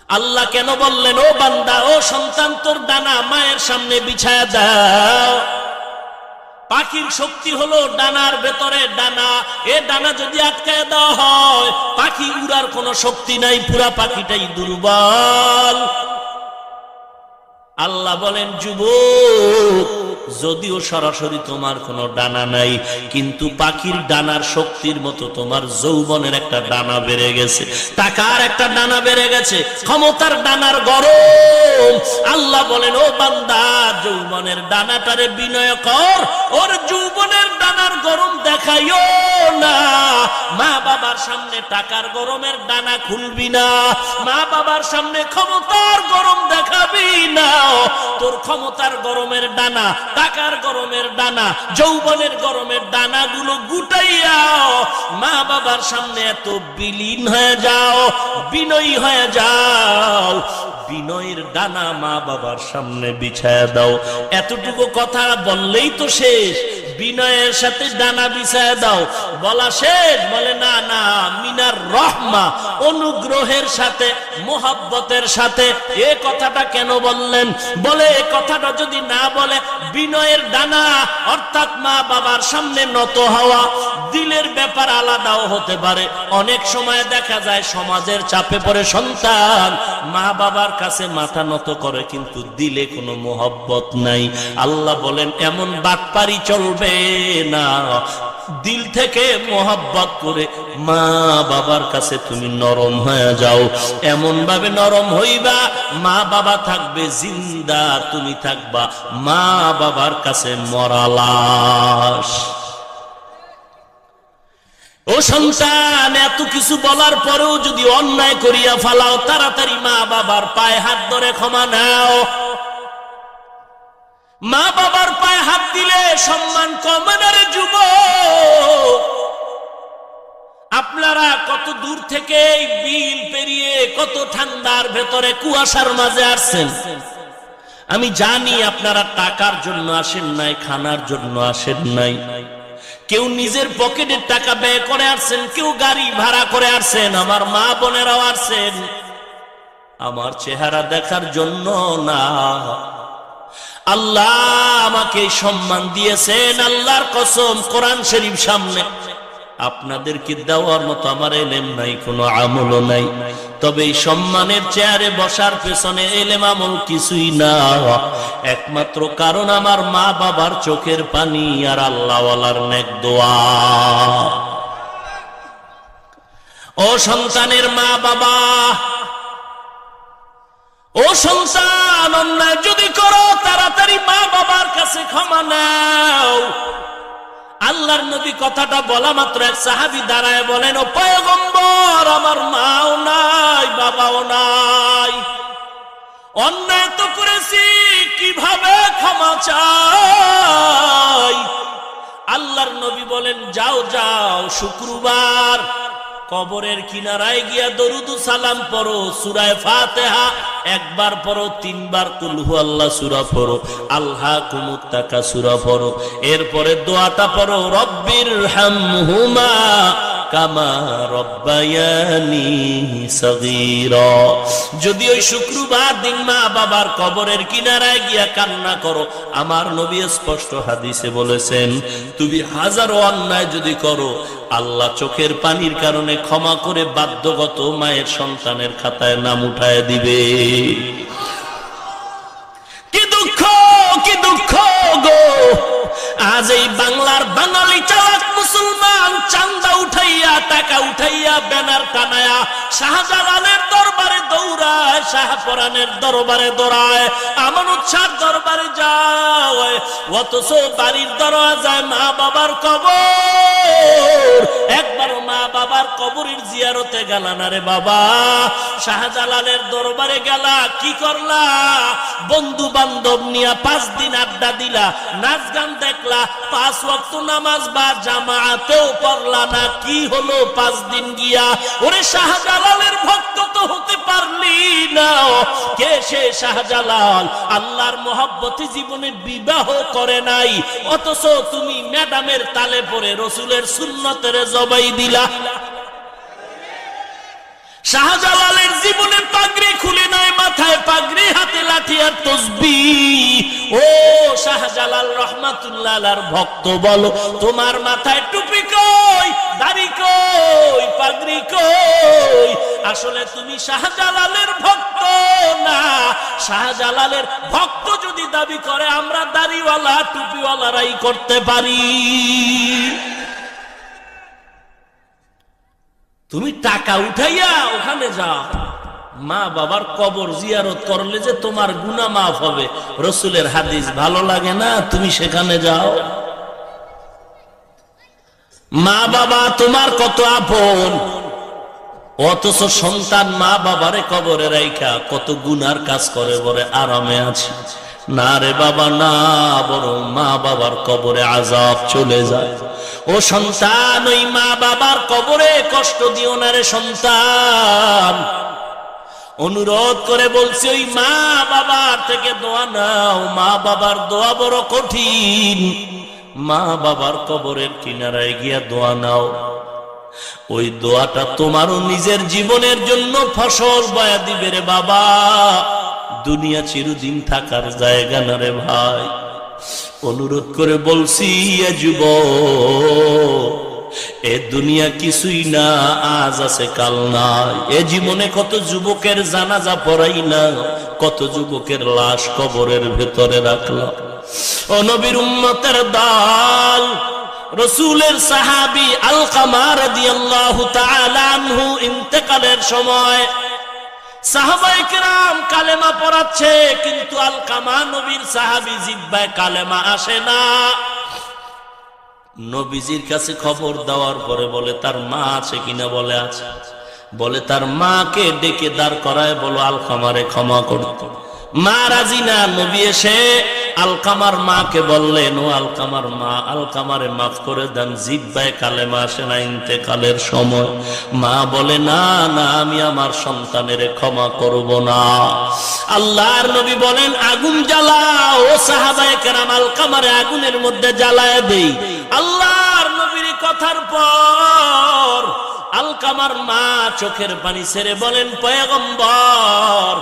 আল্লাহ কেন বললেন ও বান্দা, ও সন্তান, তোর ডানা মায়ের সামনে বিছায়া দাও। পাখির শক্তি হলো ডানার ভেতরে ডানা। এ ডানা যদি আটকায় দেওয়া হয়, পাখি উড়ার কোনো শক্তি নাই, পুরা পাখিটাই দুর্বল। আল্লাহ বলেন যুবক, যদিও সরাসরি তোমার কোনো ডানা নাই, কিন্তু পাখির ডানার শক্তির মতো তোমার যৌবনের একটা ডানা বেড়ে গেছে, টাকার একটা ডানা বেড়ে গেছে, ক্ষমতার ডানার গরম। আল্লাহ বলেন ও বান্দা, যৌবনের ডানাটারে বিনয় কর, ওর যৌবনের ডানার গরম দেখাইও না। মা বাবার সামনে টাকার গরমের ডানা খুলবি না, মা বাবার সামনে ক্ষমতার গরম দেখাবি না। তোর ক্ষমতার গরমের ডানা, টাকার গরমের ডানা, যৌবনের গরমের ডানাগুলো গুটাইয়া মা বাবার সামনে এত বিলীন হয়ে যাও, বিনয়ী হয়ে যাও। বিনয়ের ডানা মা বাবার সামনে বিছায়া দাও। এতটুকু কথা বললেই তো শেষ? বিনয়ের সাথে ডানা বিছায়া দাও বলা শেষ? বলে না না, মিনার রহমা, অনুগ্রহের সাথে, মোহাব্বতের সাথে। এ কথাটা কেন বললেন? বলে এ কথাটা যদি না বলে, বিনয়ের ডানা অর্থাৎ মা বাবার সামনে নত হওয়া, দিলের ব্যাপার আলাদাও হতে পারে। অনেক সময় দেখা যায় সমাজের চাপে পড়ে সন্তান মা বাবার কাছে মাথা নত করে, কিন্তু দিলে কোনো মোহাব্বত নাই। আল্লাহ বলেন এমন বাটপারি চলবে না। দিল থেকে মোহাব্বত করে মা বাবার কাছে তুমি নরম হয়ে যাও। এমন ভাবে নরম হইবা, মা বাবা থাকবে জিন্দা, তুমি থাকবা মা বাবার কাছে মরা লাশ। ও সন্তান, এত কিছু বলার পরেও যদি অন্যায় করিয়া ফালাও, তাড়াতাড়ি মা বাবার পায়ে হাত ধরে ক্ষমা নাও। মা বাবার পায়ে হাত দিলে সম্মান কমে না রে যুবক। আপনারা কত দূর থেকে বিল পেরিয়ে কত ঠান্ডার ভেতরে কুয়াশার মাঝে আসছেন। আমি জানি আপনারা টাকার জন্য আসেন নাই, খানার জন্য আসেন নাই। কেউ নিজের পকেটের টাকা ব্যয় করে আসছেন, কেউ গাড়ি ভাড়া করে আসছেন। আমার মা বোনেরাও আসছেন আমার চেহারা দেখার জন্য না। আল্লাহ আমাকে সম্মান দিয়েছেন, আল্লাহর কসম কোরআন শরীফ সামনে। আপনাদেরকে দেওয়ার মতো আমার এলেম নাই, কোনো আমলও নাই। তবে এই সম্মানের চেয়ারে বসার পেছনে এলেম আমল কিছুই না, একমাত্র কারণ আমার মা বাবার চোখের পানি আর আল্লাহওয়ালার নেক দোয়া। ও সন্তানের মা বাবা, ও সন্তান, অন্যায় যদি করো তাড়াতাড়ি মা বাবার কাছে ক্ষমা নাও। আল্লাহর নবী কথাটা বলা মাত্র এক সাহাবী দাঁড়ায় বলেন, ও পয়গম্বর, আমার মাও নাই বাবাও নাই, অন্যায় তো করেছি, কিভাবে ক্ষমা চাই? আল্লাহর নবী বলেন, যাও যাও, শুক্রবার কবরের কিনারায় গিয়া দরুদ সালাম পড়ো, সূরা ফাতিহা একবার পড়ো, 3 বার কুল হুয়াল্লাহ সূরা পড়ো, আলহাকুমুত তাকাসুর পড়ো, এরপরে দোয়াটা পড়ো, রব্বির হামহুমা কামা রব্বায়ানি সগীরা। যদি ওই শুক্রবার দিন মা বাবার কবরের কিনারায় গিয়া কান্না করো, আমার নবী স্পষ্ট হাদিসে বলেছেন, তুমি হাজারো অন্যায় যদি করো, আল্লাহ চোখের পানির কারণে ক্ষমা করে বাধ্যগত মায়ের সন্তানের খাতায় নাম উঠায় দিবে। কি দুঃখ, কি দুঃখ গো! আজ এই বাংলার বাঙালি চালাক মুসলমান চান্দা উঠাইয়া, টাকা উঠাইয়া, ব্যানার টানায়া শাহজালালের দরবারে দৌড়ায়, শাহপরানের দরবারে দৌড়ায়, আমানত শাহর দরবারে যায়, অথচ বাড়ির দরজায় মা বাবার কবর। একবারও মা বাবার কবরের জিয়ারতে গেলা না রে বাবা। শাহজালালের দরবারে গেলা, কি করলা? বন্ধু বান্ধব নিয়া 5 দিন আড্ডা দিলা, নাচ গান দেখলা, 5 ওয়াক্ত নামাজ বা জামাতেও পড়লা না। কি হলো 5 দিন গিয়া? ওরে শাহজালালের ভক্ত তো হতে পারলি না। কে সে শাহজালাল? আল্লাহর মহব্বতে জীবনে বিবাহ করে নাই, অথচ তুমি ম্যাডামের তালে পড়ে রসুলের সুন্নতের জবাই দিলা। শাহজালালের জীবনে পাগড়ি খুলে নাই, মাথায় পাগড়ি, হাতে লাঠি আর তসবিহ। ও শাহজালাল রহমাতুল্লাহ আলাইহির ভক্ত, বলো তোমার মাথায় টুপি কই, দাড়ি কই, পাগড়ি কই? আসলে তুমি শাহজালালের ভক্ত না। শাহজালালের ভক্ত যদি দাবি করে, আমরা দাড়িওয়ালা টুপিওয়ালারাই করতে পারি। তুমি টাকা উঠাইয়া ওখানে যাও, মা বাবার কবর জিয়ারত করলে যে তোমার গুনাহ মাফ হবে, রসুলের হাদিস ভালো লাগে না? তুমি সেখানে যাও। মা বাবা তোমার কত আপন, অথচ সন্তান মা বাবারে কবরে রাইখা কত গুনার কাজ করে, বলে আরামে আছে। না রে বাবা না, বরং মা বাবার কবরে আযাব চলে যায়। ও সন্তান, ওই মা বাবার কবরে কষ্ট দিও না রে সন্তান। অনুরোধ করে বলছি, ওই মা বাবার থেকে দোয়া নাও। মা বাবার দোয়া বড় কঠিন। মা বাবার কবরের কিনারায় গিয়া দোয়া নাও। ওই দোয়াটা তোমারও নিজের জীবনের জন্য ফসল বয়া দিবে রে বাবা। দুনিয়া চিরদিন থাকার জায়গা না রে ভাই। অনুরোধ করে বলছি, যুবক, এ দুনিয়া কিছুই না, আজ আছে কাল নাই। এ জীবনে কত যুবকের জানাজা পড়াই না, কত যুবকের লাশ কবরের ভেতরে রাখলাম। ও নবীর উম্মতের দল, রসুলের সাহাবী আলকামা রাদিয়াল্লাহু তাআলা আনহু ইন্তেকালের সময় সাহাবায়ে কেরাম কালেমা পড়াচ্ছে, কিন্তু আলকামা নবীর সাহাবী জিহ্বায় কালেমা আসে না। নবীজির কাছে খবর দেওয়ার পরে বলে তার মা আছে কিনা, বলে আছে। বলে তার মাকে ডেকে দাঁড় করায় বলো আলকামারে ক্ষমা করতে। মা রাজি না। নবী এসে আলকামার মাকে বললেন, ও আলকামার মা, আলকামারে মাফ করে দেন, জিব্বায় কালেমা আসে না ইন্তেকালের সময়। মা বলে না না, আমি আমার সন্তানের ক্ষমা করব না। আল্লাহর নবী বলেন আগুন জ্বালাও। ও সাহাবায়ে কেরাম, আলকামারে আগুনের মধ্যে জ্বালায় দেই। আল্লাহর নবীর কথার পর আলকামার মা চোখের পানি ছেড়ে বলেন, পয়গম্বর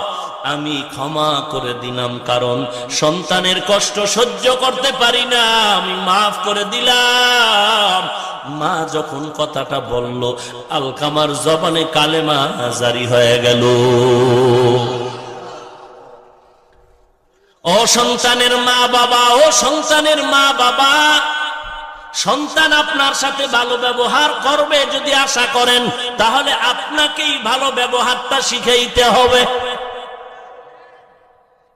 আমি ক্ষমা করে দিলাম, কারণ সন্তানের কষ্ট সহ্য করতে পারি না, আমি মাফ করে দিলাম। মা যখন কথাটা বলল, আলকামার জবানে কালেমা জারি হয়ে গেল। ও সন্তানের মা বাবা, ও সন্তানের মা বাবা, সন্তান আপনার সাথে ভালো ব্যবহার করবে যদি আশা করেন, তাহলে আপনাকেই ভালো ব্যবহারটা শিখাইতে হবে।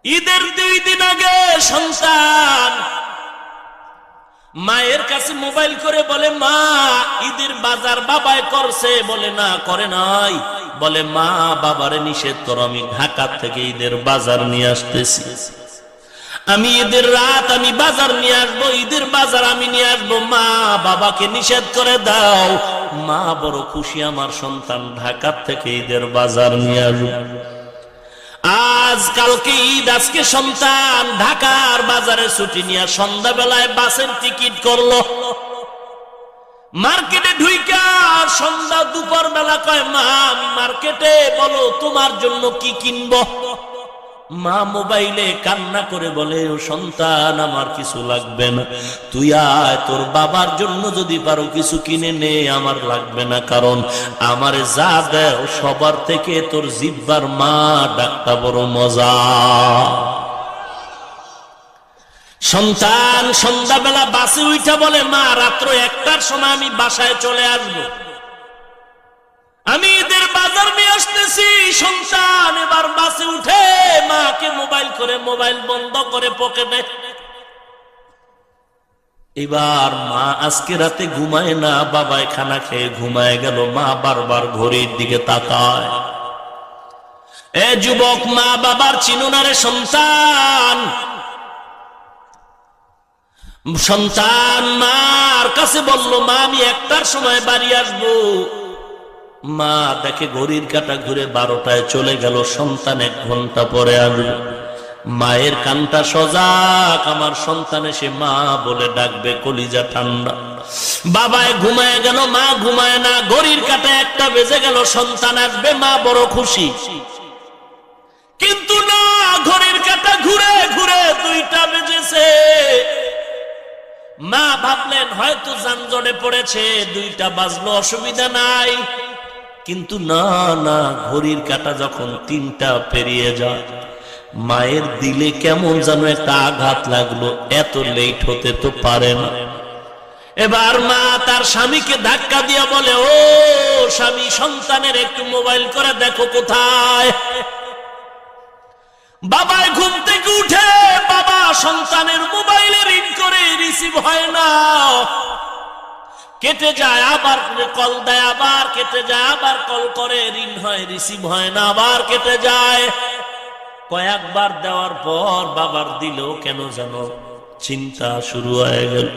ঈদের 2 দিন আগে সন্তান মায়ের কাছে মোবাইল করে বলে, মা ঈদের বাজার বাবাই করছে। বলে না, করে নাই। বলে মা বাবারে নিষেধ করো, আমি ঢাকা থেকে ঈদের বাজার নিয়ে আসতেছি, আমি ঈদের রাত আমি বাজার নিয়ে আসবো, ঈদের বাজার আমি নিয়ে আসবো, মা বাবাকে নিষেধ করে দাও। মা বড় খুশি, আমার সন্তান ঢাকা থেকে ঈদের বাজার নিয়ে আসবে। আজ কালকে ঈদ, আজকে সন্তান ঢাকার বাজারে ছুটি নিয়ে সন্ধ্যাবেলায় বাসের টিকিট করলো। মার্কেটে ঢুইকা সন্ধ্যা দুপুর বেলা কয়, মা আমি মার্কেটে, বলো তোমার জন্য কি কিনবো। মা মোবাইলে কান্না করে বলে, ও সন্তান আমার কিছু লাগবে না, তুই আয়, তোর বাবার জন্য যদি পারো কিছু কিনে নে, আমার লাগবে না, কারণ আমার যা দেয় সবার থেকে তোর জিব্বার মা ডাকটা বড় মজা। সন্তান সন্ধ্যাবেলা বাসে উঠা বলে, মা রাত্র 1টার সময় আমি বাসায় চলে আসবো, আমি ঈদের বাজার নিয়ে আসতেছি। সন্তান এবার বাসে উঠে মাকে মোবাইল করে, মোবাইল বন্ধ করে পকেটে। এবার মা আজকে রাতে ঘুমায় না, বাবায় খানা খেয়ে ঘুমায় গেল। মা বারবার ঘড়ির দিকে তাকায়। এ যুবক, মা বাবার চিনো না রে সন্তান। সন্তান মার কাছে বলল, মা আমি 1টার সময় বাড়ি আসবো। মা দেখে ঘড়ির কাঁটা ঘুরে 12টায় চলে গেল, সন্তান 1 ঘন্টা পরে আসবে। মায়ের কানটা সজাগ, আমার সন্তান এসে মা বলে ডাকবে, কলিজা ঠান্ডা। বাবায় ঘুমায় গেল, মা ঘুমায় না, ঘড়ির কাঁটা 1টা বেজে গেল, সন্তান আসবে, মা বড় খুশি। কিন্তু না, ঘড়ির কাঁটা ঘুরে ঘুরে 2টা বেজেছে। মা ভাবলেন হয়তো যানজটে পড়েছে, 2টা বাজলো, অসুবিধা নাই। কিন্তু না না, ঘড়ির কাঁটা যখন 3টা পেরিয়ে যায়, মায়ের দিলে কেমন যেন একটা আঘাত লাগলো, এত লেট হতে তো পারে না। এবার মা তার স্বামীকে ধাক্কা দিয়ে বলে, ও স্বামী, সন্তানের একটু মোবাইল করে দেখো কোথায়। বাবায় ঘুম থেকে উঠে, বাবা সন্তানের মোবাইলে রিং করে, রিসিভ হয় না, কেটে যায়, আবার কল দেয়, আবার কেটে যায়, আবার কল করে, রিং হয়, রিসিভ হয় না, আবার কেটে যায়। কয়েকবার দেওয়ার পর বাবার দিলেও কেন যেন চিন্তা শুরু হয়ে গেল।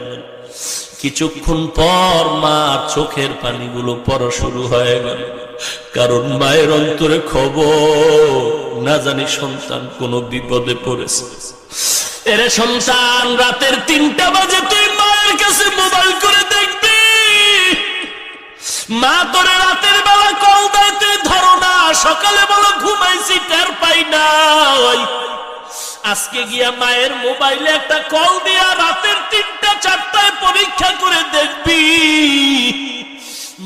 কিছুক্ষণ পর মার চোখের পানিগুলো পড়া শুরু হয়ে গেল, কারণ মায়ের অন্তরে খবর, না জানি সন্তান কোনো বিপদে পড়েছে। এরে সন্তান, রাতের 3টা বাজে তুই মায়ের কাছে মোবাইল করে দেখবি, মা তোরে রাতের বেলা কল দেয়, তুই ধরো না, সকালে বলো ঘুমাইছি টের পাই নাই। আজকে গিয়া মায়ের মোবাইলে একটা কল দিয়া রাতের 3টা 4টায় পরীক্ষা করে দেখবি।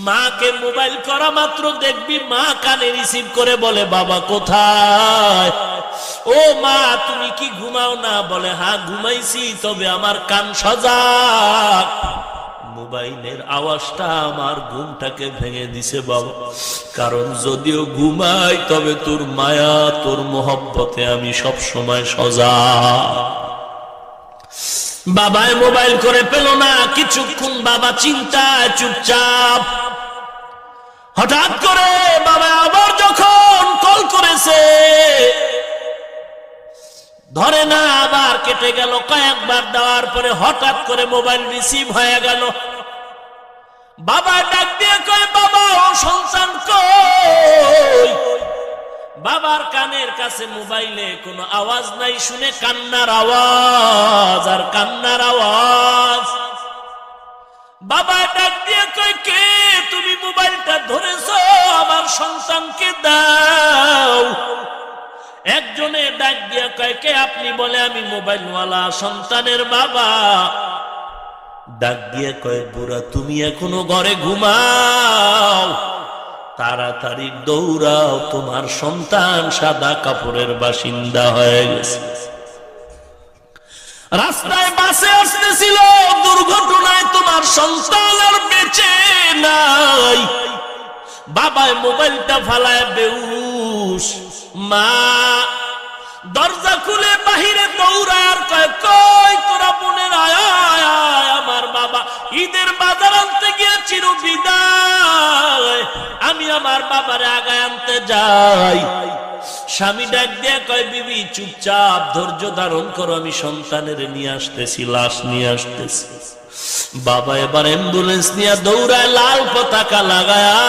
মাকে মোবাইল করা মাত্র দেখবি মা কানে রিসিভ করে বলে, বাবা কোথায়? ও মা তুমি কি ঘুমাও না? বলে হ্যাঁ ঘুমাইছি, তবে আমার কান সজাগ। মোবাইলের আওয়াজটা আমার ঘুমটাকে ভেঙে দিছে বাবা, কারণ যদিও ঘুমাই তবে তোর মায়া তোর মোহব্বতে আমি সব সময় সজাগ। বাবায় মোবাইল করে পেল না, কিছুক্ষণ বাবা চিন্তায় চুপচাপ। হঠাৎ করে বাবা আবার যখন কল করেছে, ধরে না, আবার কেটে গেল। কয়েকবার দেওয়ার পরে হঠাৎ করে মোবাইল রিসিভ হয়ে গেল। বাবা ডাক দিয়ে কয়, বাবা ও সন্তান কই? বাবার কানের কাছে মোবাইলে কোনো আওয়াজ নাই, শুনে কান্নার আওয়াজ আর কান্নার আওয়াজ। বাবা ডাক দিয়ে কয়, কে তুমি মোবাইলটা ধরেছো? আমার সন্তানকে দাও। একজনে ডাক দিয়ে কয়, কে আপনি? বলে, আমি মোবাইলওয়ালা সন্তানের বাবা। ডাক দিয়ে কয়, বুড়া তুমি এখনো ঘরে ঘুমাও, তাড়াতাড়ি দৌড়াও, তোমার সন্তান সাদা কাপড়ের বাসিন্দা হয়ে গেছে। রাস্তায় বাসে আসতেছিল, দুর্ঘটনায় তোমার সন্তান আর বেঁচে নাই। বাবায় মোবাইলটা ফালায় বেউস। মা দরজা খুলে বাহিরে দৌড়ায় আর কয়, কই তোরা বোনের আয় আয় আয়। আমার বাবা ঈদের বাজার আনতে গিয়ে চিরবিদায়, আমি আমার বাবারে আগায় আনতে যাই। স্বামী ডাক দিয়ে কয়, বিবি চুপচাপ ধৈর্য ধারণ করো, আমি সন্তানের নিয়ে আসতেছি, লাশ নিয়ে আসতেছি। বাবা এবার অ্যাম্বুলেন্স নিয়ে দৌড়ায়, লাল পতাকা লাগায়া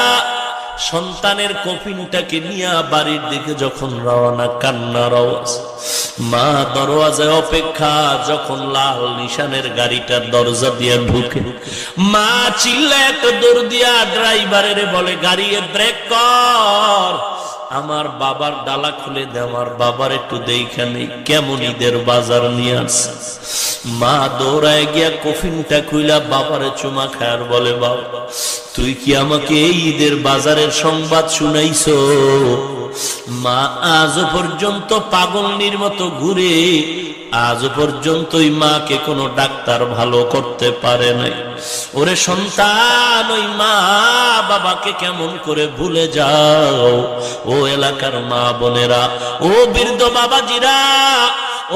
সন্তানের কফিনটাকে নিয়ে বাড়ির দিকে যখন রওনা, কান্নার আওয়াজ। মা দরওয়াজায় অপেক্ষা, যখন লাল নিশানের গাড়িটার দরজা দিয়ে ঢুকে, মা চিল্লা একটা দৌড় দিয়া ড্রাইভারের বলে, গাড়ি ব্রেক কর, আমার বাবার ডালা খুলে দে, আমার বাবার একটু দেখে নেই কেমন ঈদের বাজার নিয়ে আসছে। মা দৌড়ায় গিয়া কফিনটা খুইলা বাবারে চুমা খায়ার বলে, বাবা তুই কি আমাকে এই ঈদের বাজারের সংবাদ শুনাইছো? মা আজও পর্যন্ত পাগলনির মতো ঘুরে, আজও পর্যন্ত ওই মাকে কোনো ডাক্তার ভালো করতে পারে নাই। ওরে সন্তান, ওই মা বাবাকে কেমন করে ভুলে যাও? ও এলাকার মা বোনেরা, ও বৃদ্ধ বাবাজিরা,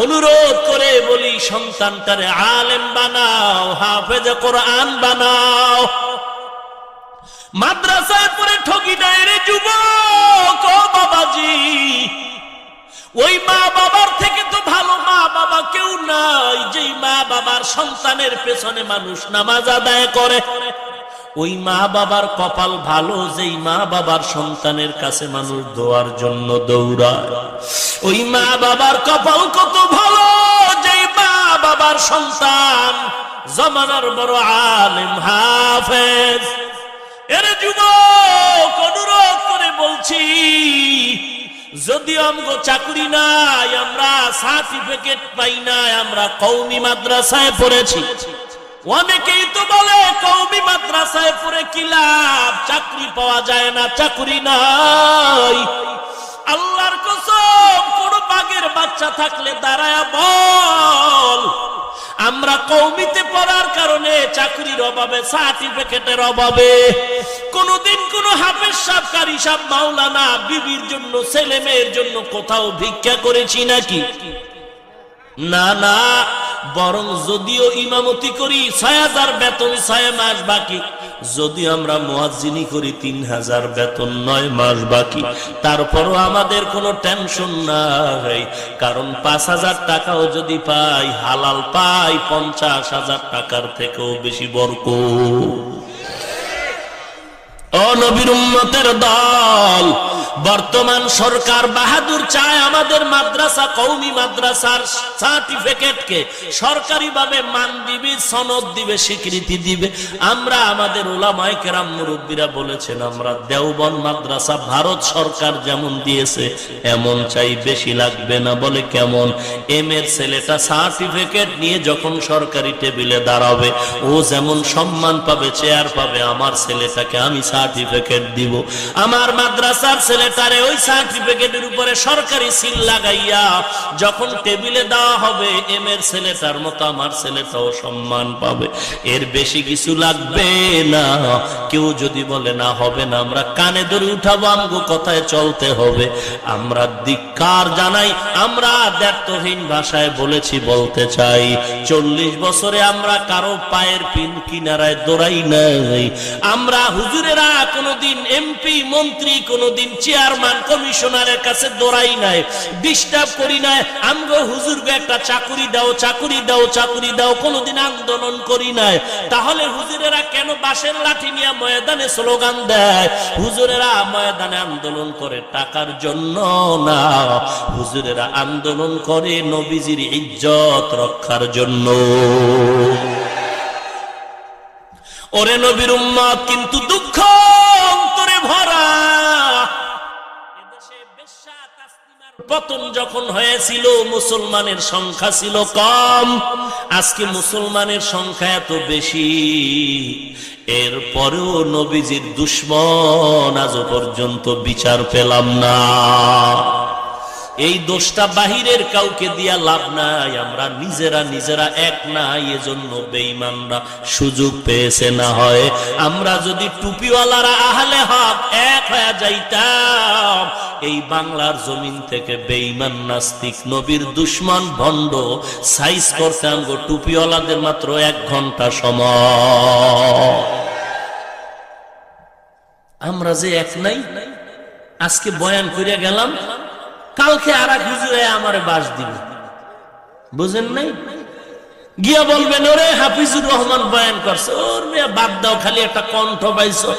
অনুরোধ করে বলি, সন্তানটারে আলেম বানাও, হাফেজে কোরআন বানাও। মাদ্রাসায় পড়ে ঠকি নাই রে যুবক, ও বাবাজি। ওই মা বাবার থেকে তো ভালো মা বাবা কেউ নাই, যেই মা বাবার সন্তানের পেছনে মানুষ নামাজ আদায় করে। ওই মা বাবার কপাল ভালো, যেই মা বাবার সন্তানের কাছে মানুষ দোয়ার জন্য দৌড়ায়। ওই মা বাবার কপাল কত ভালো, যেই মা বাবার সন্তান জামানার বড় আলেম, হাফেজ। এরে যুবক, অনুরোধ করে বলছি, যদি আমগো চাকরি নাই, আমরা সার্টিফিকেট পাই নাই, আমরা কওমি মাদ্রাসায় পড়েছি। অনেকেই তো বলে কওমি মাদ্রাসায় পড়ে কি লাভ, চাকরি পাওয়া যায় না, চাকরি নাই। আল্লাহর কসম, কোন বাঘের বাচ্চা থাকলে দাঁড়ায়া বল, আমরা কওমিতে পড়ার কারণে চাকরির অভাবে, সার্টিফিকেটের অভাবে কোনদিন কোন হাফেজ সাহেব, কারি সাহেব, মাওলানা বিবির জন্য, ছেলে মেয়ের জন্য কোথাও ভিক্ষা করেছি নাকি? না না, বরং যদিও ইমামতি করি ৬০০০ বেতন, ৬ মাস বাকি। যদি আমরা মুয়াজ্জিনি করি ৩০০০ বেতন, ৯ মাস বাকি। তারপরও আমাদের কোনো টেনশন নাই, কারণ ৫০০০ টাকাও যদি পাই, হালাল পাই ৫০০০০ টাকার থেকেও বেশি বরকত। ও নবীর উম্মতের দল, বর্তমান সরকার বাহাদুর চায় আমাদের মাদ্রাসা, কওমি মাদ্রাসার সার্টিফিকেটকে সরকারিভাবে মান দিবে, সনদ দিবে, স্বীকৃতি দিবে। আমরা, আমাদের উলামায়ে কেরাম, মুরব্বীরা বলেছেন, আমরা দেওবন্দ মাদ্রাসা ভারত সরকার যেমন দিয়েছে এমন চাই, বেশি লাগবে না। বলে কেমন? এম এর ছেলেটা সার্টিফিকেট নিয়ে যখন সরকারি টেবিলে দাঁড়াবে, ও যেমন সম্মান পাবে, চেয়ার পাবে, আমার ছেলেটাকে আমি সার্টিফিকেট দিব। আমার মাদ্রাসার ছেলে ছেলেটারে ওই সার্টিফিকেটের উপরে সরকারি সিল লাগাইয়া যখন টেবিলে দেওয়া হবে, এম এর ছেলেটার মতো আমার ছেলেটাও সম্মান পাবে। এর বেশি কিছু লাগবে না। কেউ যদি বলে না হবে না, আমরা কানে ধরে উঠাবো, আমগো কথায় চলতে হবে। আমরা ধিক্কার জানাই, আমরা দ্ব্যর্থহীন ভাষায় বলেছি, বলতে চাই 40 বছরে আমরা কারো পায়ের পিন কিনারায় দৌড়াই নাই। আমরা হুজুরেরা কোনোদিন এমপি মন্ত্রী, কোনোদিন চেয়ারম্যান কমিশনারের কাছে দৌড়াই নাই, ডিস্টার্ব করি নাই। আমগো হুজুরকে একটা চাকুরি দাও, চাকুরি দাও, চাকুরি দাও, কোনোদিন আন্দোলন করি নাই। তাহলে হুজুরেরা কেন বাঁশের লাঠি নিয়ে ময়দানে স্লোগান দেয়? হুজুরেরা ময়দানে আন্দোলন করে টাকার জন্য না, হুজুরেরা আন্দোলন করে নবীজির ইজ্জত রক্ষার জন্য। ওরে নবীর উম্মত, কিন্তু দুঃখ অন্তরে ভরা। এদেশে বেশ্যা তাসলিমার পতন যখন হয়েছিল, মুসলমানের সংখ্যা ছিল কম, আজকে মুসলমানের সংখ্যা এত বেশি। এরপরেও নবীজির দুশমন আজও পর্যন্ত বিচার পেলাম না। এই দোষটা বাহিরের কাউকে দিয়া লাভ নাই, আমরা নিজেরা এক নাই, এজন্য বেঈমানরা সুযোগ পেয়েছে। না হয় আমরা যদি টুপিওয়ালারা আহলে হক এক হয়ে যাইতাম, এই বাংলার জমিন থেকে বেঈমান নাস্তিক নবীর দুশমন ভণ্ড সাইজ করতে আমগো টুপিওয়ালাদের মাত্র 1 ঘন্টা সময়। আমরা যে এক নাই, আজকে বয়ান করিয়া গেলাম, কালকে আর এক হুজুরে আমারে বাস দিবে, বুঝেন নাই? গিয়া বলবেন ওরে হাফিজুর রহমান বয়ান করছে, ওর মেয়ে বাদ দাও, খালি একটা কণ্ঠ পাইছো।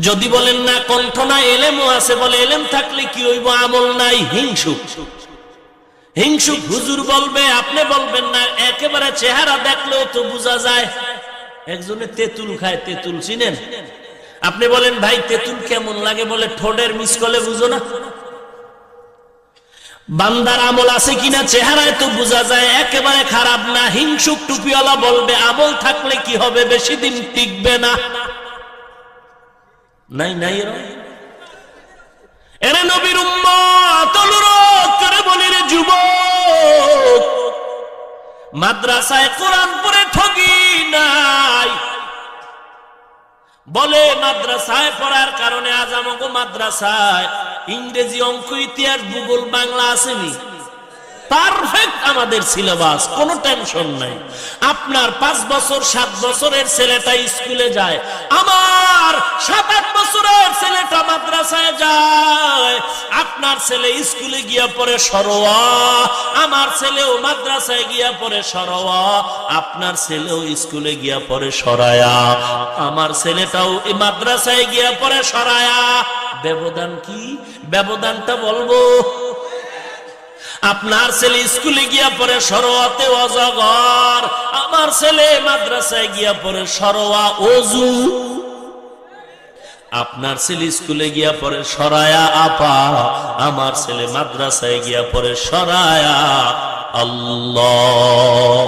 যদি বলেন না কণ্ঠ না, এলেমও আছে, বলে এলেম থাকলে কি হইব, আমল নাই, হিংসুক। হিংসুক হুজুর বলবে, আপনি বলবেন না। একেবারে চেহারা দেখলেও তো বোঝা যায়। একজনে তেঁতুল খায়, তেঁতুল চিনেন? আপনি বলেন ভাই তেঁতুল কেমন লাগে, বলে ঠোঁটের মিসকলে বুঝো না। বান্দার আমল আছে কিনা চেহারায় তো বোঝা যায়, একেবারে খারাপ না। হিংসুক টুপিওয়ালা বলবে আমল থাকলে কি হবে, বেশি দিন টিকবে না। নাই নাই এরে নবীর উম্মত, অনুরোধ করে বলি রে যুবক, মাদ্রাসায় কোরআন পড়ে ঠগি নাই। বলে মাদ্রাসায় পড়ার কারণে আজ আমাকে মাদ্রাসায় ইংরেজি, অঙ্ক, ইতিহাস, ভূগোল, বাংলা আসেনি। পারফেক্ট আমাদের সিলেবাস, কোনো টেনশন নাই। আপনার 5 বছর 7 বছরের ছেলেটা স্কুলে যায়, আমার 7-8 বছরের ছেলেটা মাদ্রাসায় যায়। আপনার ছেলে স্কুলে গিয়া পড়ে সরোয়া, আমার ছেলেও মাদ্রাসায় গিয়া পড়ে সরোয়া। আপনার ছেলেও স্কুলে গিয়া পড়ে সরায়া, আমার ছেলেটাও মাদ্রাসায় গিয়া পড়ে সরায়া। ব্যবধান কি? ব্যবধানটা বলবো। আপনার ছেলে স্কুলে গিয়া পড়ে সরোয়াতে অজগর, আমার ছেলে মাদ্রাসায় গিয়া পড়ে সরোয়া ওযু। আপনার ছেলে স্কুলে গিয়া পড়ে সরায়া আপা, আমার ছেলে মাদ্রাসায় গিয়া পড়ে সরায়া আল্লাহ।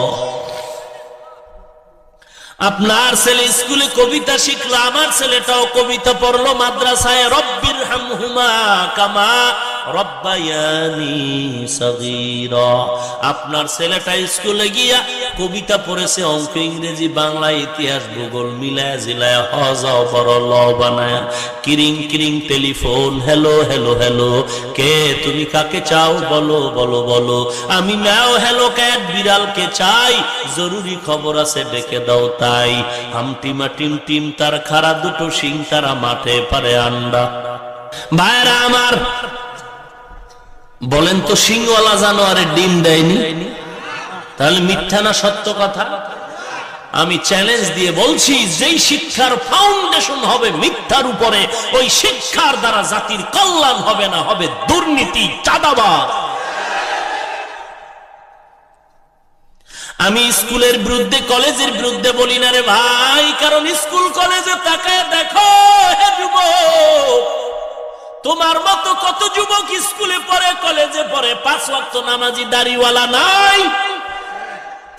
আপনার ছেলে স্কুলে কবিতা শিখলো, আমার ছেলেটাও কবিতা পড়লো মাদ্রাসায়। রব্বির হামহুমা কামা রব্বায়ানি সগীরা। আপনার ছেলেটা স্কুলে গিয়া কবিতা পড়েছে, অঙ্ক, ইংরেজি, বাংলা, ইতিহাস, ভূগোল মিলায়া জিলায়া হজাও বড় ল বানায়া। কিরিং কিরিং টেলিফোন, হ্যালো হ্যালো হ্যালো, কে তুমি কাকে চাও, বলো বলো বলো। আমি ম্যাও হ্যালো ক্যাট, বিড়ালকে চাই, জরুরি খবর আছে ডেকে দাও তাই। হামটিমা টিম টিম তার খাড়া, দুটো সিং তারা মাঠে পারে আন্ডা। ভাইরা আমার, বলেন তো সিংওয়ালা জানোয়ারে ডিম দেয়নি? তাহলে মিথ্যা না সত্য কথা? আমি চ্যালেঞ্জ দিয়ে বলছি, যেই শিক্ষার ফাউন্ডেশন হবে মিথ্যার উপরে, ওই শিক্ষার দ্বারা জাতির কল্যাণ হবে না, হবে দুর্নীতি, চাঁদাবাজ। আমি স্কুলের বিরুদ্ধে, কলেজের বিরুদ্ধে বলি না রে ভাই, কারণ স্কুল কলেজে তাকায় দেখো হে যুবক, তোমার মতো কত যুবক স্কুলে পড়ে, কলেজে পড়ে, 5 ওয়াক্ত নামাজি, দাড়িওয়ালা নাই।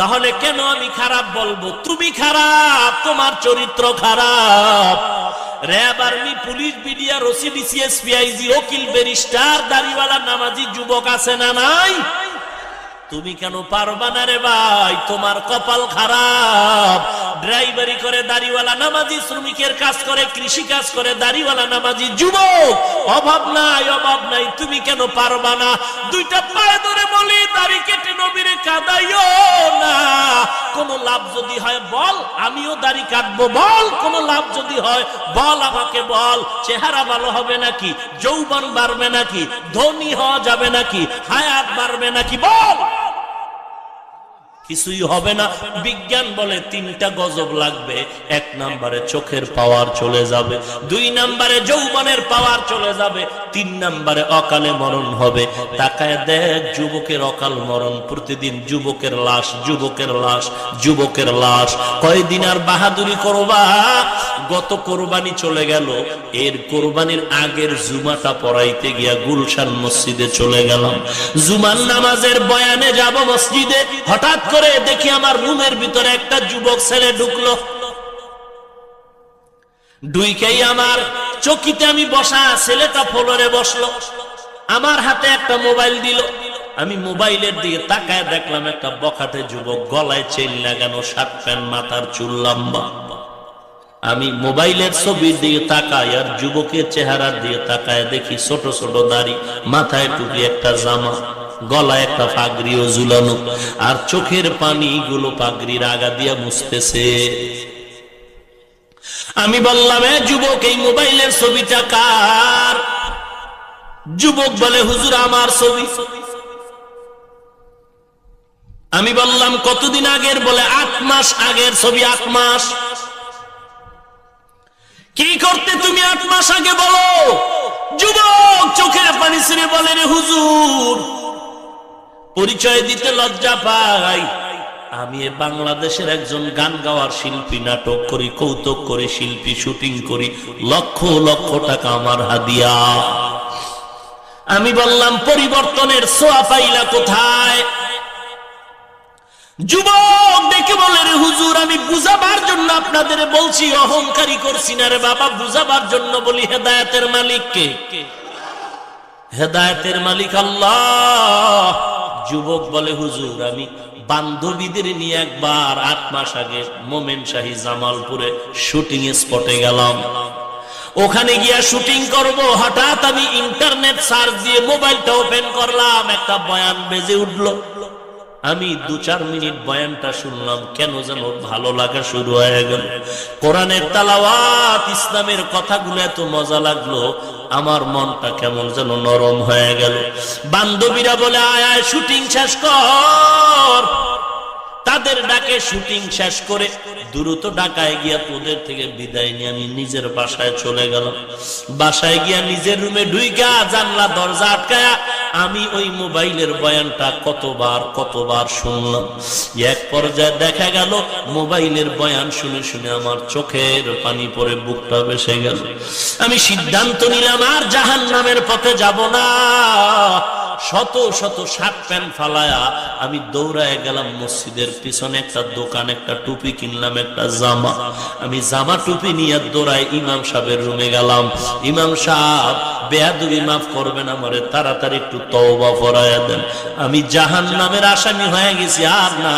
তাহলে কেন আমি খারাপ বলবো? তুমি খারাপ, তোমার চরিত্র খারাপ। RAB, army, police, BDR, OC, DC, SP, IG, উকিল, ব্যারিস্টার, দাড়িওয়ালা নামাজি যুবক আছে না নাই? তুমি কেন পারবা না রে ভাই? তোমার কপাল খারাপ। ড্রাইভারি করে দাড়িওয়ালা নামাজি, শ্রমিকের কাজ করে, কৃষি কাজ করে দাড়িওয়ালা নামাজি যুবক, অভাব নাই, অভাব নাই। তুমি কেন পারবা না? দুইটা পায়ে ধরে বলি, দাড়ি কেটে নবীরে কাঁদাইও না। কোন লাভ যদি হয় বল, আমিও দাড়ি কাটবো, বল। কোন লাভ যদি হয় বল, আমাকে বল। চেহারা ভালো হবে নাকি? যৌবন বাড়বে নাকি? ধনী হওয়া যাবে নাকি? হায়াত বাড়বে নাকি? বল। কিছুই হবে না। বিজ্ঞান বলে তিনটা গজব লাগবে। এক নম্বরে চোখের পাওয়ার চলে যাবে, দুই নম্বরে যৌবনের পাওয়ার চলে যাবে, তিন নম্বরে অকালে মরণ হবে। তাকায় দেখ যুবকের অকাল মরণ, প্রতিদিন যুবকের লাশ, যুবকের লাশ, যুবকের লাশ। কয়দিন আর বাহাদুরি করবা? গত কোরবানি চলে গেল, এর কোরবানির আগের জুমাটা পড়াইতে গিয়া গুলশান মসজিদে চলে গেলাম। জুমার নামাজের বয়ানে যাব মসজিদে, হঠাৎ করে দেখি আমার রুমের ভিতরে একটা যুবক ছেলে ঢুকলো। ঢুকেই আমার চকিতে আমি বসা, ছেলেটা ফ্লোরে বসলো, আমার হাতে একটা মোবাইল দিল। আমি মোবাইলের দিকে তাকায় দেখলাম একটা বখাটে যুবক, গলায় চেইন লাগানো, শার্ট প্যান্ট, মাথার চুল লম্বা। আমি মোবাইলের ছবির দিকে তাকাই আর যুবকের চেহারার দিকে তাকায় দেখি ছোট ছোট দাড়ি, মাথায় টুপি, একটা জামা, গলায় একটা পাগড়িও ঝুলানো, আর চোখের পানি গুলো পাগড়ির আগা দিয়া মুছতেছে। আমি বললাম, এ যুবক, এই মোবাইলের ছবিটা কার? যুবক বলে, হুজুর আমার ছবি। আমি বললাম, কতদিন আগের? বলে 8 মাস আগের ছবি। 8 মাস? কি করতে তুমি 8 মাস আগে বলো? যুবক চোখের পানি ছেড়ে বলে, রে হুজুর, পরিচয় দিতে লজ্জা পাই, আমি বাংলাদেশের একজন গান গাওয়ার শিল্পী, নাটক করি, কৌতুক করি, শিল্পী, শুটিং করি, লক্ষ লক্ষ টাকা আমার হাদিয়া। আমি বললাম, পরিবর্তনের ছোঁয়া পাইলা কোথায়? যুবক দেখে বলে, রে হুজুর, আমি বুঝাবার জন্য আপনাদের বলছি, অহংকারী করছি না রে বাবা, বুঝাবার জন্য বলি। হেদায়েতের মালিক কে? হেদায়েতের মালিক আল্লাহ। যুবক বলে, হুজুর, আমি বান্ধবীদের নিয়ে একবার 8 মাস আগে মোমেন শাহী জামালপুরে শুটিং স্পটে গেলাম। ওখানে গিয়া শুটিং করব, হঠাৎ আমি ইন্টারনেট সার্চ দিয়ে মোবাইলটা ওপেন করলাম, একটা বয়ান বেজে উঠলো। আমি 2-4 মিনিট বয়ানটা শুনলাম, কেন যেন ভালো লাগা শুরু হয়ে গেল। কোরআনের তেলাওয়াত, ইসলামের কথাগুলো এত মজা লাগলো, আমার মনটা কেমন যেন নরম হয়ে গেল। বান্ধবীরা বলে, আয় আয় শুটিং শেষ কর। তাদের ডাকে শুটিং শেষ করে দ্রুত ঢাকায় গিয়া তোদের থেকে বিদায় নিয়ে আমি নিজের বাসায় চলে গেলাম। বাসায় গিয়া নিজের রুমে ঢুইকা জানলা দরজা আটকায়া আমি ওই মোবাইলের বয়ানটা কতবার শুনলাম। এক পর্যায়ে দেখা গেল মোবাইলের বয়ান শুনে শুনে আমার চোখের পানি পড়ে বুকটা ভেসে গেল। আমি সিদ্ধান্ত নিলাম আর জাহান্নামের পথে যাব না। শত শত শার্ট প্যান্ট ফালায়া আমি দৌড়ায় গেলাম মসজিদের পিছনে একটা দোকান, একটা টুপি কিনলাম, একটা জামা। আমি জামা টুপি নিয়ে দৌড়ায় ইমাম সাহেবের রুমে গেলাম। ইমাম সাহেব, বেয়াদবি মাফ করবেন, আমারে তাড়াতাড়ি একটু তওবা ফরায়া দেন, আমি জাহান্নামের আসামি হয়ে গেছি, আর না,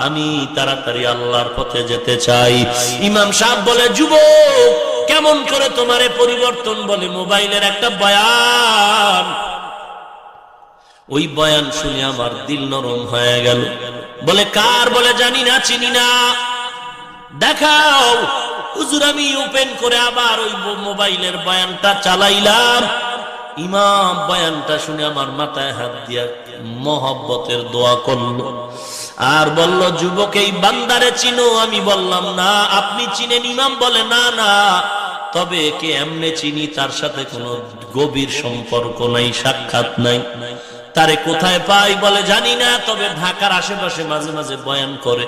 আমি তাড়াতাড়ি আল্লাহর পথে যেতে চাই। ইমাম সাহেব বলে, যুবক, কেমন করে তোমারে পরিবর্তন? বলে, মোবাইলের একটা বয়ান। ওই বয়ান শুনে আমার দিল নরম হয়ে গেল। বলে, কার? বলে, জানি না, চিনি না। দেখাও। হুজুর, আমি ওপেন করে আবার ওই মোবাইলের বয়ানটা চালাইলাম। ইমাম বয়ানটা শুনে আমার মাথায় হাত দিয়া মহব্বতের দোয়া করলো আর বলল, যুবক, এই বান্দারে চিনো? আমি বললাম, না। আপনি চিনেন? ইমাম বলে, না না, তবে একে এমনে চিনি, তার সাথে কোনো গভীর সম্পর্ক নাই, সাক্ষাৎ নাই। তারে কোথায় পাই? বলে, জানি না, তবে ঢাকার আশেপাশে মাঝে মাঝে বয়ান করে।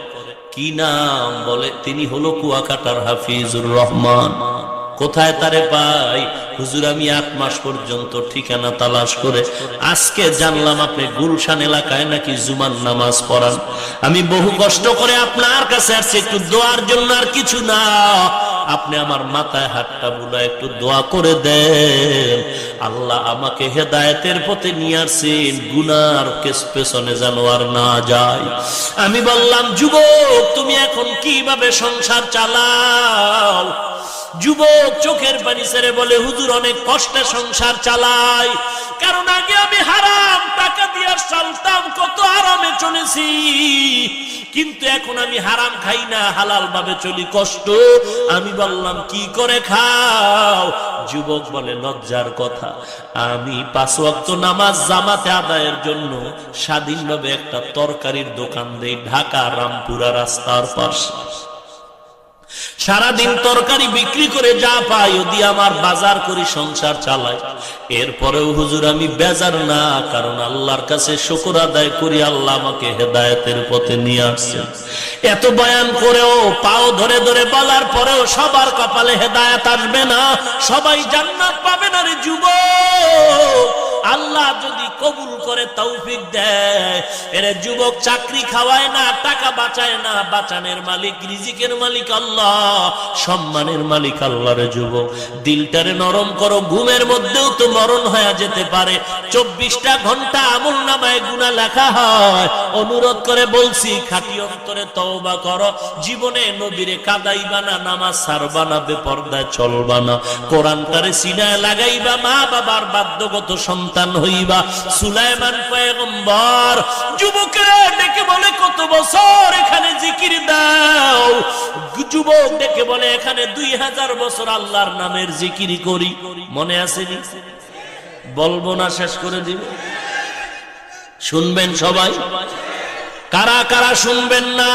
কি নাম? বলে, তিনি হলো কুয়াকাটার হাফিজুর রহমান। কোথায় তারে পাই? হুজুর, আমি 8 মাস পর্যন্ত ঠিকানা তালাশ করে আজকে জানলাম আপনি গুলশান এলাকায় নাকি জুমার নামাজ পড়ান। আমি বহু কষ্ট করে আপনার কাছে আসছি একটু দোয়ার জন্য, আর কিছু না। আপনি আমার মাথায় হাতটা বুলা একটু দোয়া করে দেন, আল্লাহ আমাকে হেদায়েতের পথে নিয়ে আসেন, গুনার পেছনে যেন আর না যায়। আমি বললাম, যুবক তুমি এখন কিভাবে সংসার চালাও? যুবক চোখের পানি ছেড়ে বলে, হুজুর অনেক কষ্টে সংসার চালাই, কারণ আগে আমি হারাম টাকা দিয়ে চলতাম, কত আরামে চলেছি, কিন্তু এখন আমি হারাম খাই না, হালাল ভাবে চলি, কষ্ট। আমি বললাম, কি করে খাও? যুবক বলে, লজ্জার কথা, আমি 5 ওয়াক্ত নামাজ জামাতে আদায়ের জন্য স্বাধীনভাবে একটা তরকারির দোকান দেই ঢাকা রামপুরা রাস্তার পাশে। সারাদিন তরকারি বিক্রি করে যা পাই ও দিয়ে আমার বাজার করি, সংসার চালাই। এরপরেও হুজুর আমি বেজার না, কারণ আল্লাহর কাছে শুকর আদায় করি, আল্লাহ আমাকে হেদায়েতের পথে নিয়ে আসছেন। এত বয়ান করেও, পাও ধরে ধরে বলার পরেও সবার কপালে হেদায়েত আসবে না, সবাই জান্নাত পাবে না রে যুবক। আল্লাহ যদি কবুল করে তৌফিক দেয়, এর যুবক চাকরি খাওয়ায় না, টাকা বাঁচায় না, বাঁচানের মালিক রিজিকের মালিক আল্লাহ, সম্মানের মালিক আল্লাহ। রে যুবক, দিলটারে নরম করো, ঘুমের মধ্যেও তো মরণ হয়ে যেতে পারে, 24টা ঘন্টা আমলনামায় গুনাহ লেখা হয়। অনুরোধ করে বলছি, খাঁটি অন্তরে তওবা করো, জীবনে নবীরে কাদাইবা না, নামাজ ছাড়বা না, বেপরদায় চলবা না, কোরআনটারে সিনায় লাগাইবা, মা বাবার বাধ্যগত সন্তান হইবা। সুলাইমান পয়গম্বর যুবকরা ডেকে বলে, কত বছর এখানে জিকির দাও? যুবক ডেকে বলে, এখানে 2000 বছর আল্লাহর নামের জিকির করি। মনে আসেনি? বলবো না, শেষ করে দিব। শুনবেন সবাই? কারা কারা শুনবেন না?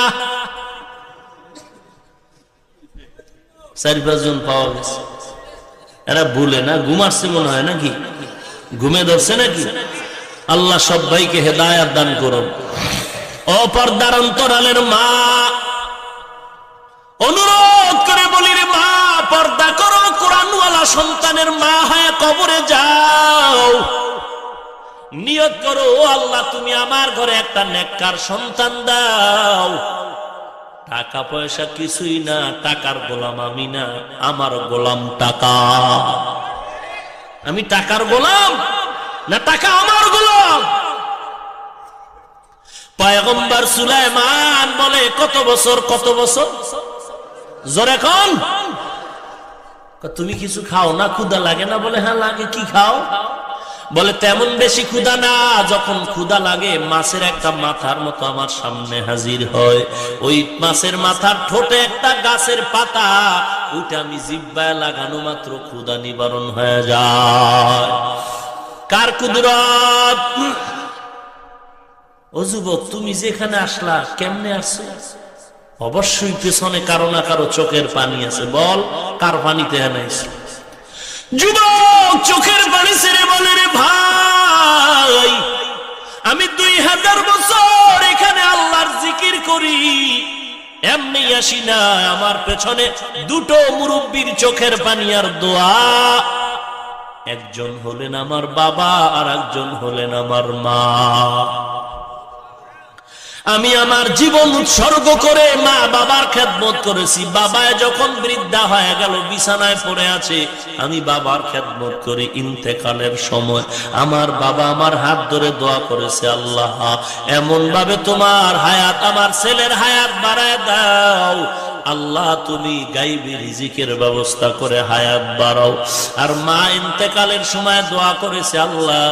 4-5 জন পাওয়া গেছে। এরা ভুলে না, ঘুমাচ্ছে মনে হয় নাকি? ঘুমে ধরছে নাকি? আল্লাহ সবাইকে হেদায়েত দান করুন। ও পর্দার অন্তরালের মা, অনুরোধ করে বলি রে মা, পর্দা করো, কোরআনওয়ালা সন্তানের মা হয়ে কবরে যাও। নিয়ত করো, ও আল্লাহ তুমি আমার ঘরে একটা নেককার সন্তান দাও। টাকা পয়সা কিছুই না, টাকার গোলাম আমি না, আমার গোলাম টাকা। আমি টাকার গোলাম না, টাকা আমার গোলাম। পয়গম্বর সুলাইমান বলে, কত বছর? কত বছর? জোরে কোন? তুমি কিছু খাও না? ক্ষুধা লাগে না? বলে, হ্যাঁ লাগে। কি খাও? বলে, তেমন বেশি ক্ষুধা না, যখন ক্ষুধা লাগে মাছের একটা মাথার মতো আমার সামনে হাজির হয়, ওই মাছের মাথার ঠোঁটে একটা গাছের পাতা, ওইটা আমি জিহ্বায় লাগানো মাত্র ক্ষুধা নিবারণ হয়ে যায়। কার কুদরত? ও যুবক, তুমি যেখানে আসলা, কেমনে আসছো? অবশ্যই পেছনে কারো না কারো চোখের পানি আছে। বল, কার পানিতে এনেছে? যুবক চোখের পানি ছেড়ে বলে, রে ভাই, আমি 2000 বছর এখানে আল্লাহর জিকির করি, এমনি আসি না, আমার পেছনে 2টো মুরব্বির চোখের পানি আর দোয়া। একজন হলেন আমার বাবা, আর একজন হলেন আমার মা। আমি আমার জীবন উৎসর্গ করে মা বাবার খেদমত করেছি। বাবায় যখন বৃদ্ধা হয়ে গেল, বিছানায় পড়ে আছে, আমি বাবার খেদমত করি। ইন্তেকালের সময় আমার বাবা আমার হাত ধরে দোয়া করেছে, আল্লাহ এমন ভাবে তোমার হায়াত, আমার ছেলের হায়াত বাড়ায় দাও। আল্লাহ তুমি গাইবি রিজিকের ব্যবস্থা করে হায়াত বাড়াও। আর মা ইন্তেকালের সময় দোয়া করেছে, আল্লাহ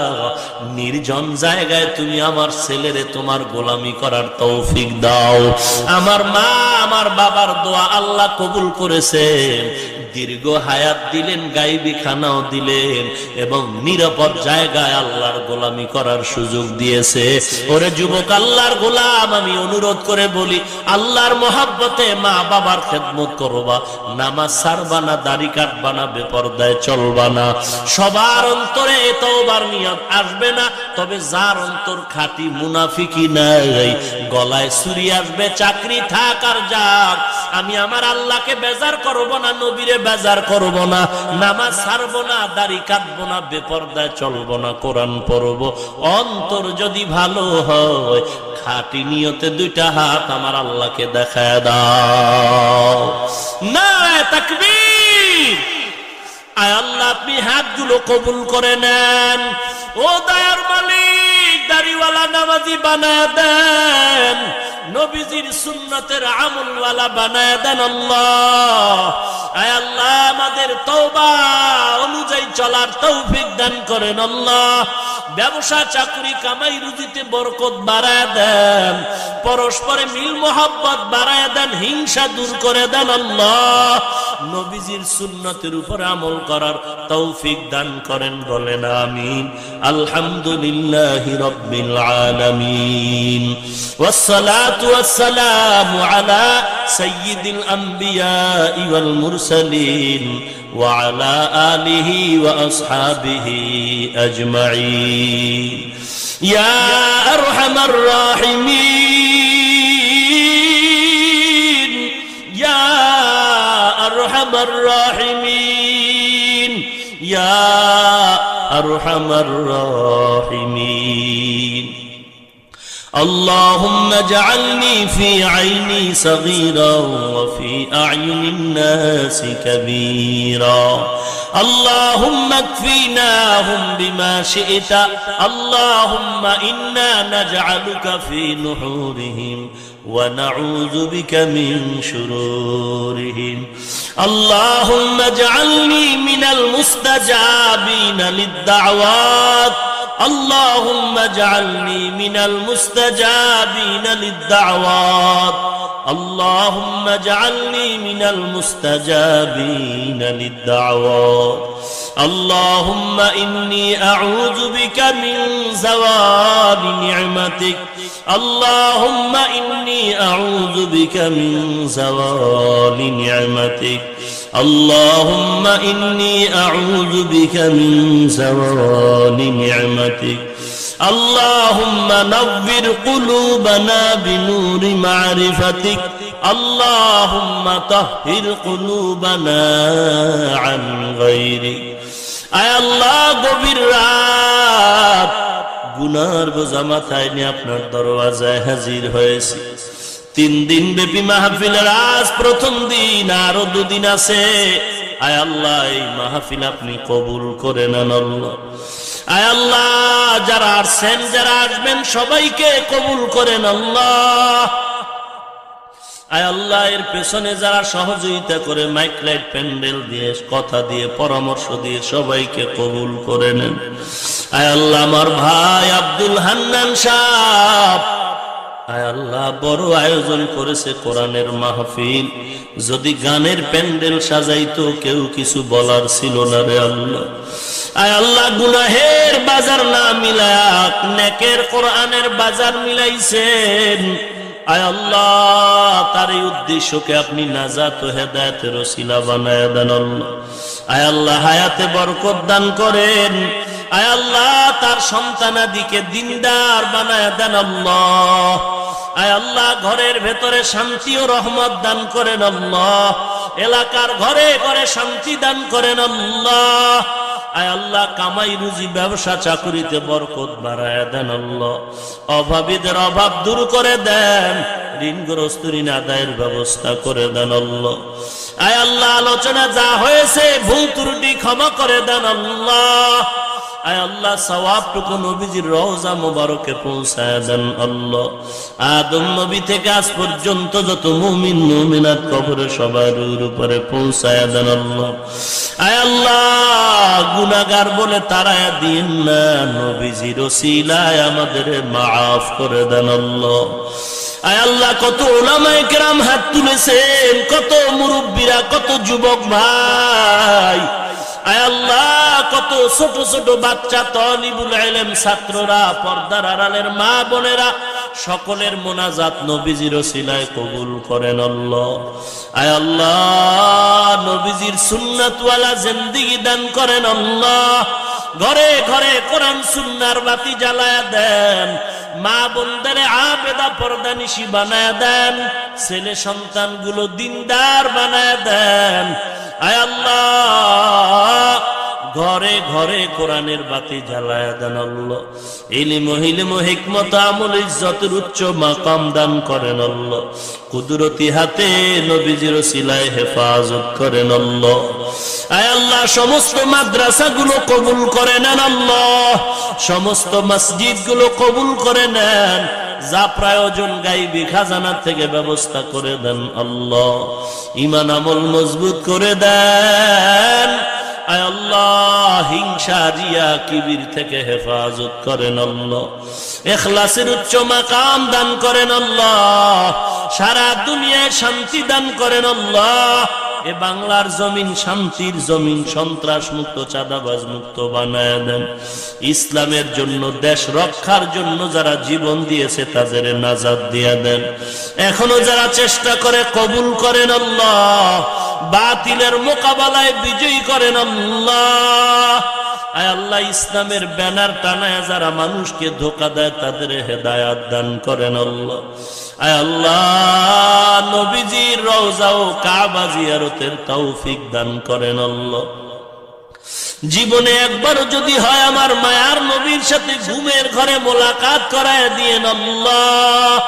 নির্জন জায়গায় তুমি আমার ছেলেরে তোমার গোলামি করার তৌফিক দাও। আমার মা আমার বাবার দোয়া আল্লাহ কবুল করেছেন, দীর্ঘ হায়াত দিলেন, গাইবি খানাও দিলেন, এবং নিরাপদ জায়গায় আল্লাহর গোলামি করার সুযোগ দিয়েছে। ওরে যুবক, আল্লাহর গোলাম, আমি অনুরোধ করে বলি, আল্লাহর মহাব্বতে মা বাবার খেদমত করবা, নামাজ ছাড়বা না, দাড়ি কাটবা না, বেপরদায় চলবা না। সবার অন্তরে তওবার নিয়ত আসবে না, তবে যার অন্তর খাঁটি মুনাফিকি নাই, গলায় ছুরি আসবে, চাকরি থাক আর যাক, আমি আমার আল্লাহকে বেজার করব না, নবীরে বেজার করব না, নামাজ ছাড়ব না, দাড়ি কাটবো না, বেপরদায় চলবো না, কোরআন পড়ব। অন্তর যদি ভালো হয়, খাঁটি নিয়তে দুইটা হাত আমার আল্লাহকে দেখায় দাও। নারায়ে তাকবীর। আয় আল্লাহ, আপনি হাতগুলো কবুল করে নেন। ও দয়ার মালিক, দাড়িওয়ালা নামাজি বানায় দেন, নবীজির সুন্নতের আমলওয়ালা বানায় দেন আল্লাহ। আয় আল্লাহ, আমাদের তওবা অনুযায়ী চলার তৌফিক দান করেন আল্লাহ। ব্যবসা চাকরি কামাই রুজিতে বরকত বাড়ায় দেন, পরস্পরে মিল মোহাব্বত বাড়ায় দেন, হিংসা দূর করে দেন আল্লাহ। নবীজির সুন্নতের উপর আমল করার তৌফিক দান করেন, বলেন আমিন। আলহামদুলিল্লাহি রাব্বিল আলামিন, ওয়াসসালাতু ওয়াসসালামু আলা সাইয়্যিদিল আম্বিয়াই ওয়াল মুরসালিন ওয়া আলা আলিহি ওয়া আসহাবিহি আজমাইন। ইয়া আরহামার রাহিমিন, ইয়া আরহামার রাহিমিন, ইয়া আরহামার রাহিমিন। اللهم اجعلني في عيني صغيرا وفي أعين الناس كبيرا. اللهم اكفيناهم بما شئت. اللهم إنا نجعلك في نحورهم ونعوذ بك من شرورهم. اللهم اجعلني من المستجابين للدعوات. اللهم اجعلني من المستجابين للدعوات. اللهم اجعلني من المستجابين للدعوات. اللهم إني أعوذ بك من زوال نعمتك. اللهم إني أعوذ بك من زوال نعمتك. اللهم إني أعوذ بك من زوال نعمتك. اللهم نور قلوبنا بنور معرفتك. اللهم طهر قلوبنا عن غيرك. আয় আল্লাহ, গভীর রাত গুনার বোঝা মাথায় নিয়ে আপনার দরওয়াজায় হাজির হয়েছি। 3 দিন ব্যাপী মাহফিলের আজ প্রথম দিন, আরো 2 দিন আছে। আয় আল্লাহ, এই মাহফিল আপনি কবুল করে নেন আল্লাহ। আয় আল্লাহ, যারা আসছেন যারা আসবেন সবাইকে কবুল করেন আল্লাহ। আয় আল্লাহ, এর পেছনে যারা সহযোগিতা করে মাইক লাইট প্যান্ডেল দিয়ে কথা দিয়ে পরামর্শ দিয়ে সবাইকে কবুল করে নেন। আয় আল্লাহ, আমার ভাই আব্দুল হান্নান সাহেব, আয় আল্লাহ, বড় আয়োজন করেছে কোরআনের মাহফিল। যদি গানের প্যান্ডেল সাজাইতো কেউ কিছু বলার ছিল না রে আল্লাহ। আয় আল্লাহ, গুনাহের বাজার না মিলায়া নেকের কোরআনের বাজার মিলাইছেন। আয় আল্লাহ, তার এই উদ্দেশ্যকে আপনি নাজাত ও হেদায়েতের ওসিলা বানায় দেন আল্লাহ। আয় আল্লাহ, হায়াতে বরকত দান করেন। আয় আল্লাহ, তার সন্তানাদিকে দিনদার বানায় দেন আল্লাহ। আয় আল্লাহ, ঘরের ভেতরে শান্তি ও রহমত দান করেন আল্লাহ। এলাকার ঘরে ঘরে শান্তি দান করেন আল্লাহ। আয় আল্লাহ, কামাই রুজি ব্যবসা চাকরিতে বরকত বাড়ায় দেন আল্লাহ। অভাবীদের অভাব দূর করে দেন, ঋণগ্রস্ত ঋণ আদায়ের ব্যবস্থা করে দেন আল্লাহ। আয় আল্লাহ, আলোচনা যা হয়েছে ভুল ত্রুটি ক্ষমা করে দেন আল্লাহ। আয় আল্লাহ, সওয়াবটুকু নবীজির রওজা মোবারকে পৌঁছায় দেন আল্লাহ। আদম নবী থেকে আজ পর্যন্ত যত মুমিন মুমিনাত কবরে সবার উপরে পৌঁছায় দেন আল্লাহ। আয় আল্লাহ, গুনাহগার বলে তাড়ায়া দিন না, নবীজির ওসিলায় আমাদের মাফ করে দেন আল্লাহ। আয় আল্লাহ, কত উলামায়ে কেরাম হাত তুলেছেন, কত মুরব্বীরা, কত যুবক ভাই, আয় আল্লাহ, কত ছোট ছোট বাচ্চা তালিবুল ইলম ছাত্ররা, পর্দার আড়ালের মা বোনেরা, সকলের মোনাজাত নবীজির ওসিলায় কবুল করেন আল্লাহ। আয় আল্লাহ, নবীজির সুন্নাতওয়ালা জিন্দেগি দান করেন আল্লাহ। ঘরে ঘরে কোরআন সুন্নাহর বাতি জ্বালায়া দেন, মা বোনদের আবেদা পর্দানিশী বানায়া দেন, ছেলে সন্তানগুলো দিনদার বানায়া দেন। আয় আল্লাহ, ঘরে ঘরে কোরআনের বাতি জ্বালায়া দেন আল্লাহ। ইলম হিকমত আমল ইজ্জতের উচ্চ মাকাম দান করেন আল্লাহ। কুদরতি হাতে নবীজির ওসিলায় হেফাজত করেন আল্লাহ। আয় আল্লাহ, সমস্ত মাদ্রাসাগুলো কবুল করে নেন আল্লাহ, সমস্ত মসজিদগুলো কবুল করে নেন, যা প্রয়োজন গাইবি খাজানা থেকে ব্যবস্থা করে দেন আল্লাহ। ঈমান আমল মজবুত করে দেন। আয় আল্লাহ, হিংসা রিয়া কিবির থেকে হেফাজত করেন আল্লাহ। ইখলাসের উচ্চ মাকাম দান করেন আল্লাহ। সারা দুনিয়ায় শান্তি দান করেন আল্লাহ। এ বাংলার জমিন শান্তির জমিন, সন্ত্রাস মুক্ত, চাঁদাবাজ মুক্ত বানায় দেন। ইসলামের জন্য, দেশ রক্ষার জন্য যারা জীবন দিয়েছে তাদের নাজাত দিয়ে দেন। এখনো যারা চেষ্টা করে কবুল করেন আল্লাহ। বাতিলের মোকাবেলায় বিজয়ী করেন আল্লাহ। আয় আল্লাহ, ইসলামের ব্যানার টানায় যারা মানুষকে ধোঁকা দেয় তাদের হেদায়াত দান করেন আল্লাহ। আয় আল্লাহ, নবীজির রওজা ও কাবা জিয়ারতের তৌফিক দান করেন আল্লাহ। জীবনে একবার যদি হয় আমার মায়ার নবীর সাথে ঘুমের ঘরে মোলাকাত করায় দিয়েন আল্লাহ।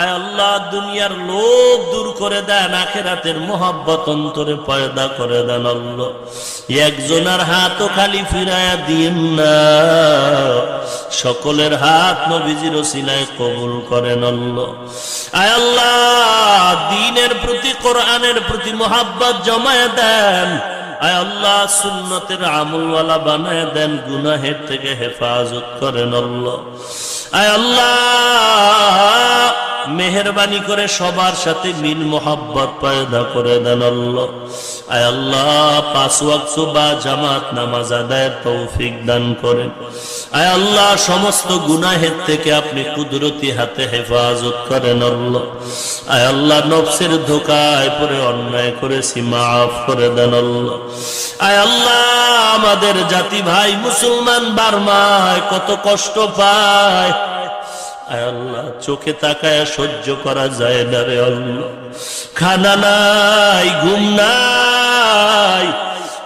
আয় আল্লাহ, দুনিয়ার লোভ দূর করে দেন, আখিরাতের মোহাব্বত অন্তরে পয়দা করে দেন আল্লাহ। একজনের হাতও খালি ফিরায়া দিয়েন না, সকলের হাত নবীজির ওসিলায় কবুল করেন আল্লাহ। আয় আল্লাহ, দ্বীনের প্রতি, কোরআনের প্রতি মোহাব্বত জমায়ে দেন। আয় আল্লাহ, সুন্নতের আমলওয়ালা বানায় দেন, গুনাহের থেকে হেফাজত করেন আল্লাহ। আয় আল্লাহ, মেহেরবানি করে সবার সাথে মিল মোহাব্বত পয়দা করে দেন আল্লাহ। আয় আল্লাহ, 5 ওয়াক্ত বা জামাত নামাজ আদায়ের তৌফিক দান করেন। আয় আল্লাহ, সমস্ত গুনাহের থেকে আপনি কুদরতি হাতে হেফাজত করেন আল্লাহ। আয় আল্লাহ, নফসের ধোঁকায় পড়ে অন্যায় করেছি, মাফ করে দেন আল্লাহ। আয় আল্লাহ, আমাদের জাতি ভাই মুসলমান বার্মায় কত কষ্ট পায়, আয় আল্লাহ, চোখে তাকায় সহ্য করা যায় না রে আল্লাহ। খানা নাই, ঘুম নাই,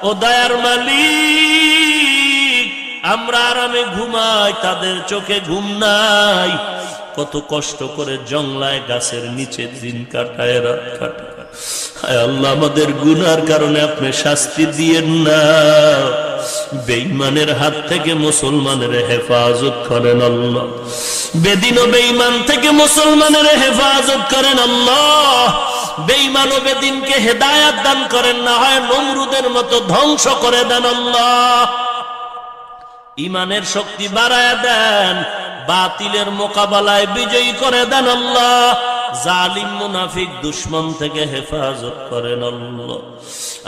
ও দয়ার মালিক, আমরা আরামে ঘুমাই, তাদের চোখে ঘুম নাই। কত কষ্ট করে জংলায় গাছের নিচে দিন কাটায়, রাত কাটায়। আয় আল্লাহ, আমাদের গুনার কারণে আপনি শাস্তি দিয়েন না। বেঈমানের হাত থেকে মুসলমানের হেফাজত করেন আল্লাহ। বেদিন ও বেঈমান থেকে মুসলমানের হেফাজত করেন আল্লাহ। বেঈমান ও বেদিনকে হেদায়াত দান করেন, না হয় নমরুদের মতো ধ্বংস করে দেন আল্লাহ। ঈমানের শক্তি বাড়ায় দেন, বাতিলের মোকাবেলায় বিজয়ী করে দেন আল্লাহ। জালিম মুনাফিক দুশমন থেকে হেফাজত করেন আল্লাহ।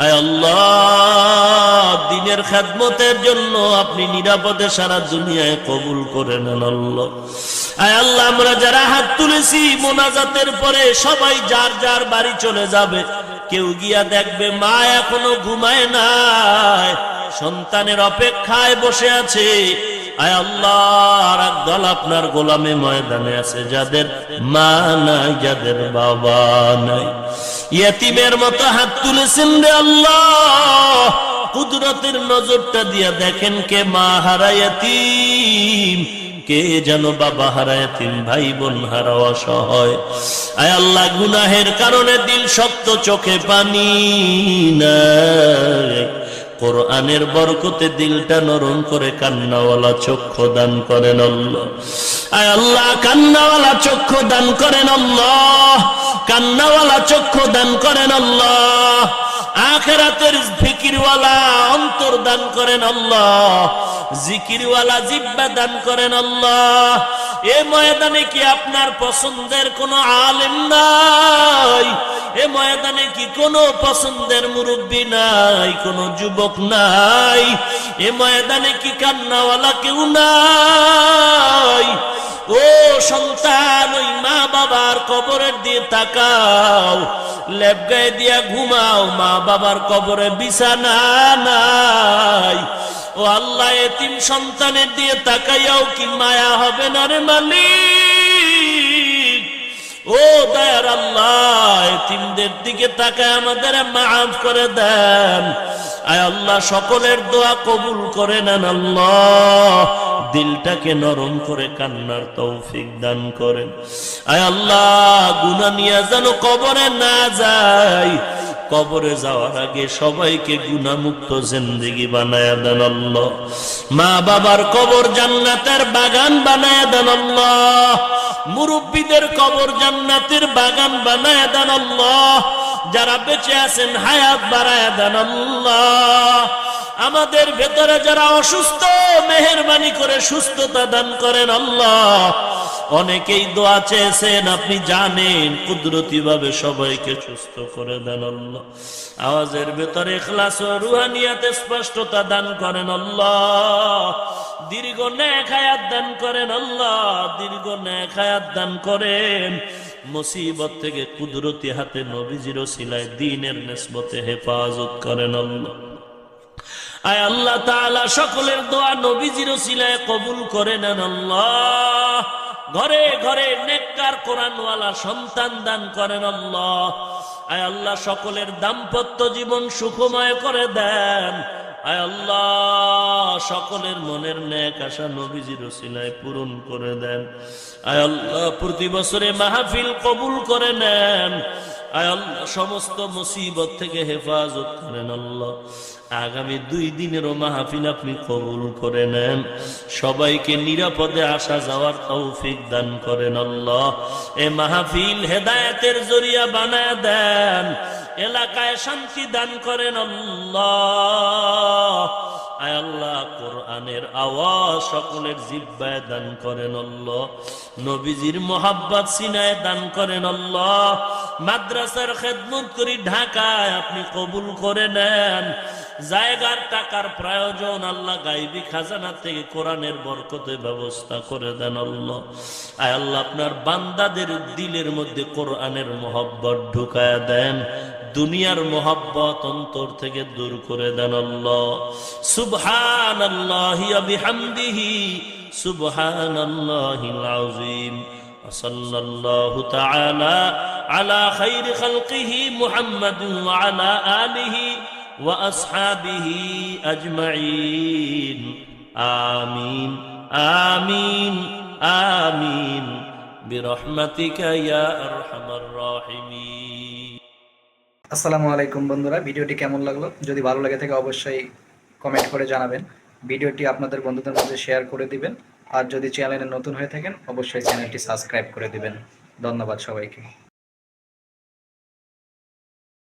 আয় আল্লাহ, দ্বীনের খেদমতের জন্য আপনি নিরাপদে সারা দুনিয়ায় কবুল করে নেন আল্লাহ। আয় আল্লাহ, আমরা যারা হাত তুলেছি মোনাজাতের পরে সবাই যার যার বাড়ি চলে যাবে। কেউ গিয়া দেখবে মা এখনো ঘুমায় নাই, সন্তানের অপেক্ষায় বসে আছে। আয় আল্লাহ, আর একদল আপনার গোলামে ময়দানে আছে, যাদের মা নাই, যাদের বাবা নাই, ইয়েতিমের মতো হাত তুলেছেন রে আল্লাহ। কুদরতের নজরটা দিয়া দেখেন, কে মা হারা ইয়েতিম, কে যেন বাবা হারা ইয়েতিম, ভাই বোন হারা অসহায়। আয় আল্লাহ, গুনাহের কারণে দিল শক্ত, চোখে পানি নাই। কোরআনের বরকতে দিলটা নরম করে কান্নাওয়ালা চক্ষু দান করেন আল্লাহ। আয় আল্লাহ, কান্নাওয়ালা চক্ষু দান করেন আল্লাহ, কান্নাওয়ালা চক্ষু দান করেন আল্লাহ। আখিরাতের ফিকিরওয়ালা অন্তর দান করেন আল্লাহ, জিকিরওয়ালা জিহ্বা দান করেন আল্লাহ। এ ময়দানে কি আপনার পছন্দের কোনো আলেম নাই? এ ময়দানে কি কোনো পছন্দের মুরব্বী নাই, কোনো যুবক নাই? এ ময়দানে কি কান্নাওয়ালা কেউ নাই? ও সন্তান, ওই মা বাবার কবরের দিয়ে তাকাও, লেপ গায়ে দিয়া ঘুমাও, মা বাবার কবরে বিছানা নাই। ও আল্লাহ এতিম সন্তানের দিয়ে তাকাইয়াও কি মায়া হবে না রে মালিক? ও দয়ার আল্লাহ এতিমদের দিকে তাকায় আমাদের মাফ করে দেন। আয় আল্লাহ সকলের দোয়া কবুল করে নেন আল্লাহ, দিলটাকে নরম করে কান্নার তৌফিক দান করেন। আয় আল্লাহ গুনাহ নিয়ে যেন কবরে না যাই, কবরে যাওয়ার আগে সবাইকে গুনাহমুক্ত জিন্দেগি বানায়া দেন আল্লাহ। মা বাবার কবর জান্নাতের বাগান বানায়া দেন আল্লাহ, মুরব্বীদের কবর জান্নাতের বাগান বানায়া দেন আল্লাহ, যারা বেঁচে আছেন হায়াত বাড়ায়া দেন আল্লাহ। আমাদের ভেতরে যারা অসুস্থ মেহেরবানি করে সুস্থতা দান করেন আল্লাহ। অনেকেই দোয়া চেয়েছেন, আপনি জানেন, কুদরতি ভাবে সবাইকে সুস্থ করে দেন আল্লাহ। আওয়াজের ভেতরে ইখলাস ও রুহানিয়াতে স্পষ্টতা দান করেন আল্লাহ। দীর্ঘ নেক হায়াত দান করেন আল্লাহ, দীর্ঘ নেক হায়াত দান করেন। মুসিবত থেকে কুদরতি হাতে নবীজির ওসিলায় দ্বীনের নিসবতে হেফাজত করেন আল্লাহ। আয় আল্লাহ তাআলা সকলের দোয়া নবীজির ওসিলায় কবুল করে নেন আল্লাহ। ঘরে ঘরে নেককার কোরআনওয়ালা সন্তান দান করেন আল্লাহ। আয় আল্লাহ সকলের দাম্পত্য জীবন সুখময় করে দেন। আয় আল্লাহ সকলের মনের নেক আশা নবীজির ওসিলায় পূরণ করে দেন। আয় আল্লাহ প্রতি বছরে মাহফিল কবুল করে নেন। আয় আল্লাহ সমস্ত মুসিবত থেকে হেফাজত করেন আল্লাহ। আগামী 2 দিনেরও মাহফিল আপনি কবুল করে নেন। সবাইকে নিরাপদে আসা যাওয়ার তৌফিক দান করেন আল্লাহ। এ মাহফিল হেদায়েতের জরিয়া বানায় দেন, এলাকায় শান্তি দান করেন আল্লাহ। আয় আল্লাহ কোরআনের আওয়াজ সকলের জিহ্বায় দান করেন আল্লাহ। নবীজির মোহাব্বত সিনায় দান করেন আল্লাহ। মাদ্রাসার খেদমত করি ঢাকায় আপনি কবুল করে নেন। জায়গার টাকার প্রয়োজন আল্লাহ গায়বী খাজানা থেকে কোরআনের বরকতে ব্যবস্থা করে দেন আল্লাহ। আয় আল্লাহ আপনার বান্দাদের দিলের মধ্যে কোরআনের মোহাব্বত ঢুকায়া দেন, দুনিয়ার মোহাব্বত অন্তর থেকে দূর করে দেন আল্লাহ। সুবহানাল্লাহি ওয়া বিহামদিহি সুবহানাল্লাহিল আযীম। সাল্লাল্লাহু তাআলা আলা খাইরি খালকিহি মুহাম্মাদিন ওয়া আলা আলিহি ওয়া আসহাবিহি আজমাইন। আমিন আমিন আমিন বিরহমাতিকা ইয়া আরহামার রাহিমিন। আসসালামু আলাইকুম বন্ধুরা, ভিডিওটি কেমন লাগলো? যদি ভালো লাগে থাকে অবশ্যই কমেন্ট করে জানাবেন। ভিডিওটি আপনাদের বন্ধুদের মধ্যে শেয়ার করে দিবেন। আর যদি চ্যানেলে নতুন হয়ে থাকেন অবশ্যই চ্যানেলটি সাবস্ক্রাইব করে দিবেন। ধন্যবাদ সবাইকে।